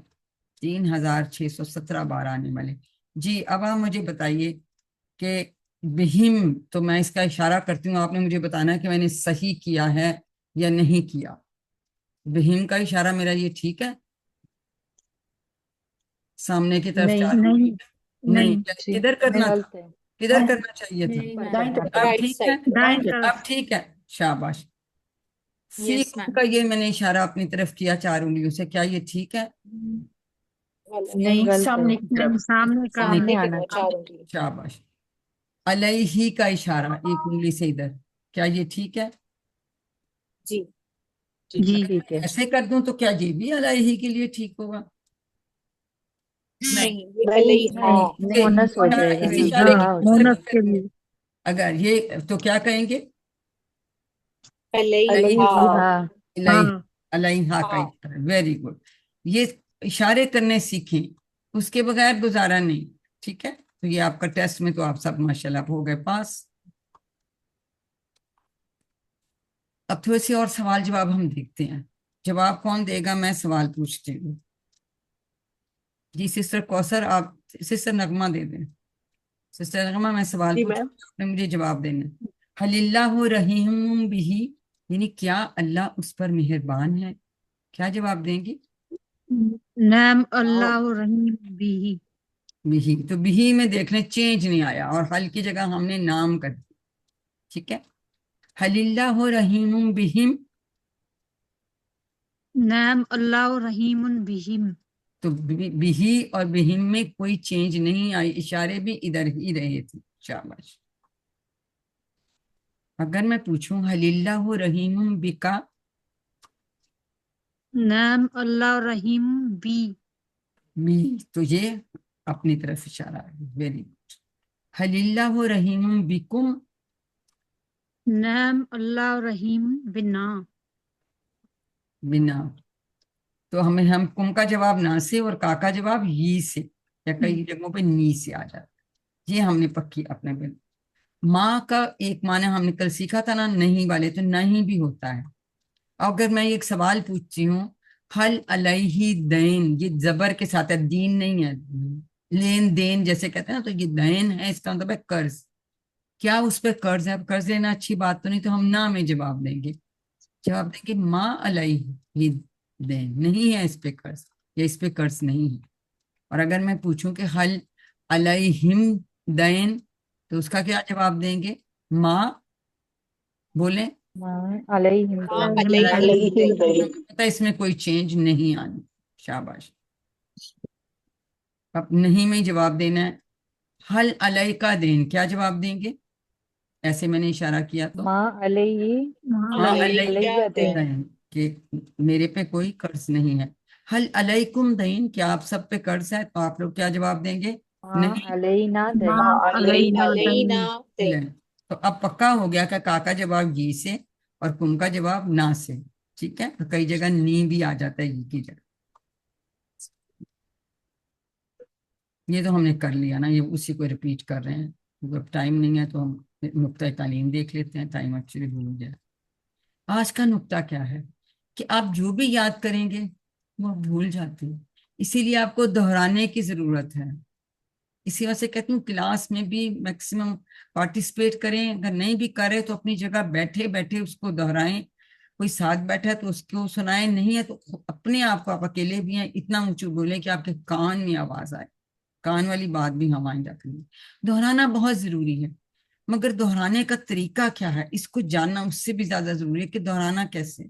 3617 بار آنے والے۔ جی اب آپ مجھے بتائیے کہ بہم، تو میں اس کا اشارہ کرتی ہوں، آپ نے مجھے بتانا ہے کہ میں نے صحیح کیا ہے یا نہیں کیا۔ بہم کا اشارہ میرا یہ ٹھیک ہے؟ سامنے کی طرف نہیں، چار، نہیں نہیں، نہیں جی کدھر کرنا تھا، غلط ہے، کدھر کرنا چاہیے تھا؟ میری اوپر میم، کرنا اب رائٹ ٹھیک ہے، سائڈ دائیں اب طرف۔ ٹھیک ہے، شاباش۔ یس سیکھوں میم، کا یہ میں نے اشارہ اپنی طرف کیا 4 انگلیوں سے، کیا یہ ٹھیک ہے؟ غلط نہیں غلط ہے، سامنے کی طرف نہیں، سامنے کرنا سامنے سامنے ہے۔ کی آنا طرف چاہیے۔ 4 انگلی شاباش۔ علیہ کا اشارہ 1 انگلی سے ادھر، کیا یہ ٹھیک ہے؟ جی جی ٹھیک ہے، ایسے کر دوں تو کیا یہ بھی علیہ کے لیے ٹھیک ہوگا؟ نہیں یہ نہیں علیہ نہیں مونس ہو جائے گا، اس جی اشارے ہاں، کی ہاں ہو جائے طرف گا۔ مونس کے کریں گے۔ لیے۔ اگر یہ تو کیا کہیں گے؟ علیہ علیہ ہاں علیہ، ہاں، علیہ کا ہاں اشارہ، ویری گڈ۔ یہ اشارے کرنے سیکھیں، اس کے بغیر گزارا نہیں۔ ٹھیک ہے، تو یہ آپ کا ٹیسٹ میں تو آپ سب ماشاءاللہ ہو گئے پاس۔ اب تھوڑے سے اور سوال جواب ہم دیکھتے ہیں، جواب کون دے گا؟ میں سوال پوچھتی ہوں۔ جی سسٹر کوثر، آپ سسٹر نغمہ دے دیں۔ سسٹر نغمہ، میں سوال جی پوچھوں، میم آپ نے مجھے جواب دینا۔ حل اللہ رحیم بھی، یعنی کیا اللہ اس پر مہربان ہے؟ کیا جواب دیں گی؟ نعم اللہ رحیم بھی۔ بھی، تو بھی میں دیکھ لیں چینج نہیں آیا، اور حل کی جگہ ہم نے نام کر دیا۔ ٹھیک ہے، حل اللہ رحیم بہم، نعم اللہ رحیم بہم۔ تو بھی اور بہم میں کوئی چینج نہیں آئی، اشارے بھی ادھر ہی رہے تھے۔ شاباش۔ اگر میں پوچھوں حل اللہ رحیم بکا، نعم اللہ رحیم بھی۔ تو یہ اپنی طرف اشارہ ہے، ویری گڈ۔ حل اللہ رحیم بکم، نعم اللہ رحیم بنا۔ بنا، تو ہم کم کا جواب نا سے اور کا کا جواب ہی سے، یا کئی جگہوں پہ نی سے آ جاتا ہے، یہ ہم نے پکی اپنے بل۔ ماں کا ایک معنی ہم نے کل سیکھا تھا نا، نہیں والے، تو نہیں بھی ہوتا ہے۔ اگر میں ایک سوال پوچھتی ہوں، حل علیہ دین، یہ زبر کے ساتھ ہے، دین نہیں ہے، لین دین جیسے کہتے ہیں نا، تو یہ دین ہے، اس کا مطلب ہے قرض، کیا اس پہ قرض ہے؟ اب قرض لینا اچھی بات تو نہیں، تو ہم نہ میں جواب دیں گے، جواب دیں گے ما علیہ دین، نہیں ہے اس پہ قرض، یا اس پہ قرض نہیں ہے۔ اور اگر میں پوچھوں کہ حل علیہم دین، تو اس کا کیا جواب دیں گے؟ ما، بولیں، علیہم ہاں دین۔ علیہ علیہ دین دین۔ پتہ اس میں کوئی چینج نہیں آنی۔ شاباش۔ اب نہیں میں جواب دینا ہے. حل علیکا دین، کیا جواب دیں گے؟ ایسے میں نے اشارہ کیا تو ما علیہ ہاں علیہ دین، دین، کہ میرے پہ کوئی قرض نہیں ہے. حل علیکم دین، کیا آپ سب پہ قرض ہے؟ تو آپ لوگ کیا جواب دیں گے؟ ما نہیں. علینا دین. ما علینا علینا دین، لیں. تو اب پکا ہو گیا کہ کا جواب جی سے اور کم کا جواب نا سے. ٹھیک ہے، تو کئی جگہ نی بھی آ جاتا ہے یہ کی جگہ. یہ تو ہم نے کر لیا نا، یہ اسی کو ریپیٹ کر رہے ہیں. اب ٹائم نہیں ہے تو ہم نقطۂ تعلیم دیکھ لیتے ہیں، ٹائم ایکچولی بھول جائے. آج کا نقطہ کیا ہے کہ آپ جو بھی یاد کریں گے وہ بھول جاتے ہیں، اسی لیے آپ کو دہرانے کی ضرورت ہے. اسی وجہ سے کہتی ہوں کلاس میں بھی میکسیمم پارٹیسپیٹ کریں، اگر نہیں بھی کرے تو اپنی جگہ بیٹھے بیٹھے اس کو دہرائیں. کوئی ساتھ بیٹھا ہے تو اس کو سنائیں، نہیں ہے تو اپنے آپ کو، آپ اکیلے بھی ہیں اتنا اونچو بولیں کہ آپ کے کان میں آواز آئے. کان والی بات بھی ہم آئندہ کریں. دہرانا بہت ضروری ہے، مگر دہرانے کا طریقہ کیا ہے اس کو جاننا اس سے بھی زیادہ ضروری ہے کہ دہرانا کیسے.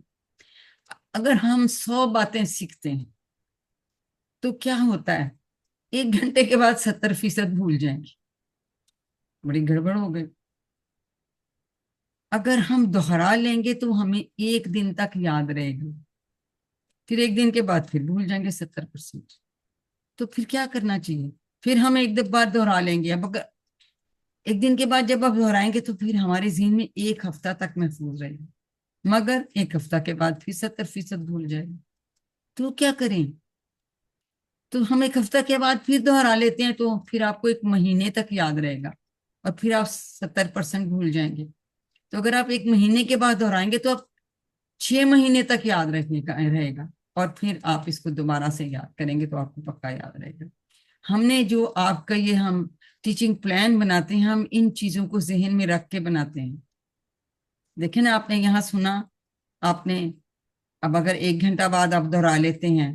اگر ہم 100 باتیں سیکھتے ہیں تو کیا ہوتا ہے 1 گھنٹے کے بعد 70% بھول جائیں گے، بڑی گڑبڑ ہو گئی. اگر ہم دہرا لیں گے تو ہمیں 1 دن تک یاد رہے گا، پھر 1 دن کے بعد پھر بھول جائیں گے 70%. تو پھر کیا کرنا چاہیے؟ پھر ہم 1 دن بعد دہرا لیں گے. اب اگر 1 دن کے بعد جب آپ دہرائیں گے تو پھر ہمارے ذہن میں 1 ہفتہ تک محفوظ رہے گا، مگر 1 ہفتہ کے بعد پھر 70% بھول جائے گا. تو کیا کریں؟ تو ہم 1 ہفتہ کے بعد پھر دہرا لیتے ہیں تو پھر آپ کو 1 مہینے تک یاد رہے گا اور پھر آپ 70% بھول جائیں گے. تو اگر آپ 1 مہینے کے بعد دہرائیں گے تو آپ 6 مہینے تک یاد رہے گا اور پھر آپ اس کو دوبارہ سے یاد کریں گے تو آپ کو پکا یاد رہے گا. ہم نے جو آپ کا یہ ہم ٹیچنگ پلان بناتے ہیں، ہم ان چیزوں کو ذہن میں رکھ کے بناتے ہیں. دیکھیں نا، آپ نے یہاں سنا، آپ نے اب اگر 1 گھنٹہ بعد آپ دہرا لیتے ہیں،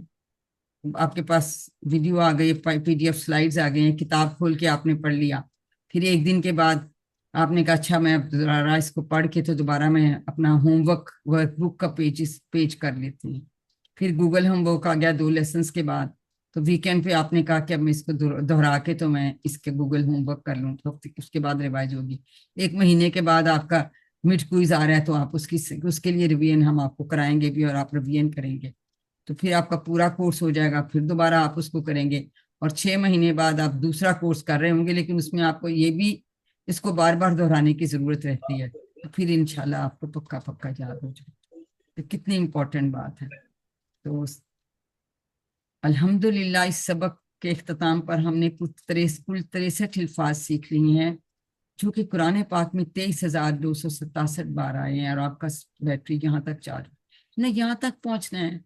آپ کے پاس ویڈیو آ گئی، PDF سلائیڈز آ گئی ہیں، کتاب کھول کے آپ نے پڑھ لیا. پھر 1 دن کے بعد آپ نے کہا اچھا میں دوبارہ اس کو پڑھ کے تو دوبارہ میں اپنا ہوم ورک بک کا پیج کر لیتی ہوں. پھر گوگل ہوم ورک آ گیا 2 لیسنز کے بعد، تو ویکینڈ پہ آپ نے کہا کہ اب میں اس کو دہرا کے تو میں اس کے گوگل ہوم ورک کر لوں، تو اس کے بعد ریوائز ہوگی. 1 مہینے کے بعد آپ کا مڈ کوئز آ رہا ہے تو آپ اس کے لیے ریویژن ہم آپ کو کرائیں گے بھی اور آپ ریویژن کریں گے. تو پھر آپ کا پورا کورس ہو جائے گا، پھر دوبارہ آپ اس کو کریں گے اور 6 مہینے بعد آپ دوسرا کورس کر رہے ہوں گے، لیکن اس میں آپ کو یہ بھی اس کو بار بار دہرانے کی ضرورت رہتی ہے. تو پھر انشاءاللہ آپ کو پکا یاد ہو جائے. تو کتنی امپورٹنٹ بات ہے. تو الحمدللہ اس سبق کے اختتام پر ہم نے کل 63 الفاظ سیکھ لیے ہیں، جو کہ قرآن پاک میں 23,267 بار آئے ہیں، اور آپ کا بیٹری یہاں تک چارج نہ یہاں تک پہنچنا ہے.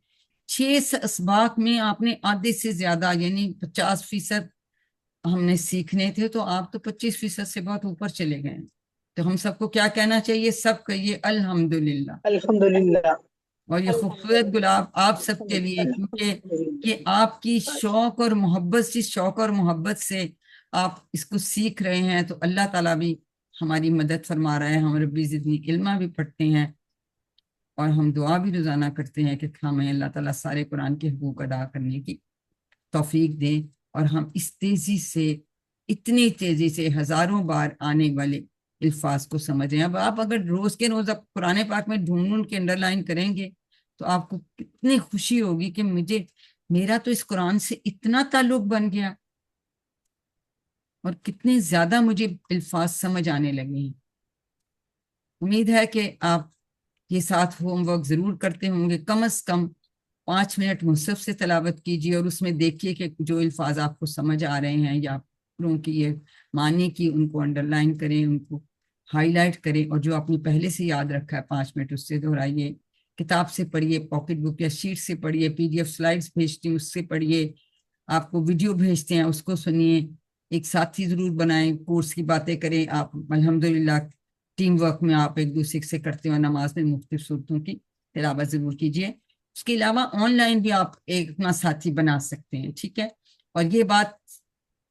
6 اسباق میں آپ نے آدھے سے زیادہ یعنی 50% ہم نے سیکھنے تھے، تو آپ تو 25% سے بہت اوپر چلے گئے. تو ہم سب کو کیا کہنا چاہیے؟ سب کہیے الحمدللہ. الحمدللہ. اور یہ خوبصورت گلاب آپ سب کے لیے، کیونکہ یہ آپ کی شوق اور محبت، جس شوق اور محبت سے آپ اس کو سیکھ رہے ہیں، تو اللہ تعالیٰ بھی ہماری مدد فرما رہا ہے. ہم ربی زدنی علما بھی پڑھتے ہیں اور ہم دعا بھی روزانہ کرتے ہیں کہ ہمیں اللہ تعالیٰ سارے قرآن کے حقوق ادا کرنے کی توفیق دے، اور ہم اس تیزی سے، اتنی تیزی سے ہزاروں بار آنے والے الفاظ کو سمجھیں. اب آپ اگر روز کے روز اب قرآن پاک میں ڈھونڈ کے انڈر لائن کریں گے تو آپ کو کتنی خوشی ہوگی کہ میرا تو اس قرآن سے اتنا تعلق بن گیا اور کتنے زیادہ مجھے الفاظ سمجھ آنے لگے ہیں. امید ہے کہ آپ یہ ساتھ ہوم ورک ضرور کرتے ہوں گے. کم از کم 5 منٹ مصحف سے تلاوت کیجیے اور اس میں دیکھیے کہ جو الفاظ آپ کو سمجھ آ رہے ہیں یا ان کی یہ معنی کی، ان کو انڈر لائن کریں، ان کو ہائی لائٹ کریں، اور جو آپ نے پہلے سے یاد رکھا ہے 5 منٹ اس سے دہرائیے. کتاب سے پڑھیے، پاکٹ بک یا شیٹ سے پڑھیے، PDF سلائیڈز بھیجتی ہوں اس سے پڑھیے، آپ کو ویڈیو بھیجتے ہیں اس کو سنیے. ایک ساتھی ضرور بنائیں، کورس کی باتیں کریں. آپ الحمدللہ ٹیم ورک میں آپ ایک دوسرے سے کرتے ہیں، نماز میں مختلف صورتوں کی تلاوت ضرور کیجیے. اس کے علاوہ آن لائن بھی آپ ایک اپنا ساتھی بنا سکتے ہیں. ٹھیک ہے، اور یہ بات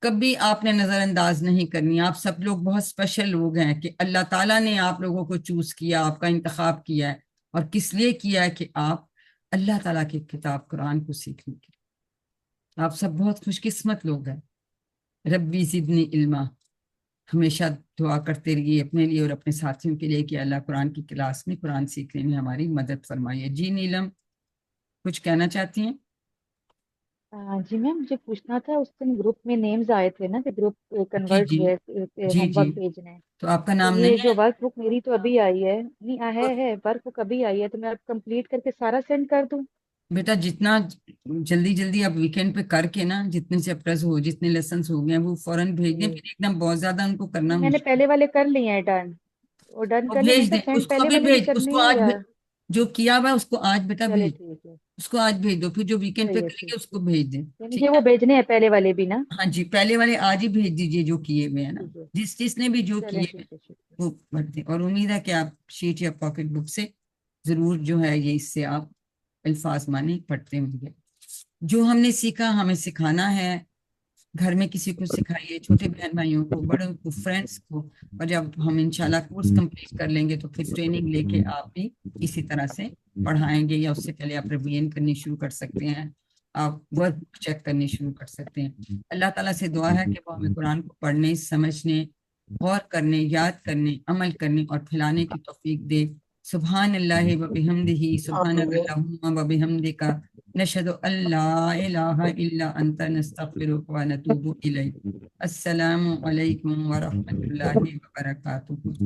کبھی آپ نے نظر انداز نہیں کرنی. آپ سب لوگ بہت اسپیشل لوگ ہیں کہ اللہ تعالیٰ نے آپ لوگوں کو چوز کیا، آپ کا انتخاب کیا ہے، اور کس لیے کیا ہے؟ کہ آپ اللہ تعالیٰ کی کتاب قرآن کو سیکھنے کے. آپ سب بہت خوش قسمت لوگ ہیں. ربی زدنی علما. ہمیشہ دعا کرتے رہیے اپنے لیے اور اپنے ساتھیوں کے لیے کہ اللہ قرآن کی کلاس میں قرآن سیکھنے میں ہماری مدد فرمائے. جی نیلم کچھ کہنا چاہتی ہیں؟ جی میم مجھے پوچھنا تھا، اس دن گروپ میں نیمز آئے تھے نا کہ گروپ جی کنورٹ جی ہوئے، جی ہوم جی. ورک بھیجنا ہے. تو آپ کا تو نام یہ نہیں جو ورک بک میری تو ابھی آئی ہے، نہیں ہے ورک بک ابھی آئی ہے، تو میں اب کمپلیٹ کر کے سارا سینڈ کر دوں؟ بیٹا جتنا جلدی جلدی آپ ویکینڈ پہ کر کے نا جتنے چیپٹرز ہو جتنے لیسنس ہو گئے وہ فوراً بھیج دیں. جی پھر ایک دم بہت زیادہ ان کو کرنا میں نے مشکل پہلے والے کر لیے ہیں ڈن، وہ ڈن وہ کر لیے. میں نے بھیج کہا دیں. سینڈ اس کو پہلے بھی والے بھی بھیج اس کرنے کو ہیں آج یا؟ جو کیا ہوا اس کو آج بیٹا چلے بھیج ٹھیک ہے، اس کو آج بھیج دو. پھر جو ویکینڈ پہ صحیح ہے، کریں ٹھیک گے اس کو ہے. بھیج دیں. تو ٹھیک مجھے ہے. وہ بھیجنے ہیں پہلے والے بھی نا؟ ہاں جی پہلے والے آج ہی بھیج دیجیے جو کیے ہوئے ہیں نا. ٹھیک ہے، جس نے بھی جو چلیں کیے ہوئے ٹھیک ہے، شکریہ. وہ بھر دیں. اور امید ہے کہ آپ شیٹ یا پاکٹ بک سے ضرور جو ہے یہ اس سے آپ الفاظ معنی پڑھتے ہوں گے. جو ہم نے سیکھا ہمیں سکھانا ہے. گھر میں کسی کو سکھائیے، چھوٹے بہن بھائیوں کو، بڑوں کو، فرینڈس کو. اور جب ہم انشاءاللہ کورس کمپلیٹ کر لیں گے تو پھر ٹریننگ لے کے آپ بھی اسی طرح سے پڑھائیں گے، یا اس سے پہلے آپ ریویژن کرنی شروع کر سکتے ہیں، آپ ورک چیک کرنی شروع کر سکتے ہیں. اللہ تعالیٰ سے دعا ہے کہ وہ ہمیں قرآن کو پڑھنے، سمجھنے، غور کرنے، یاد کرنے، عمل کرنے اور پھیلانے کی توفیق دے. سبحان اللہ و بحمدہ، سبحانک اللہم و بحمدک، نشہد ان لا الہ الا انت، نستغفرک و نتوب الیک. السلام علیکم ورحمۃ اللہ وبرکاتہ.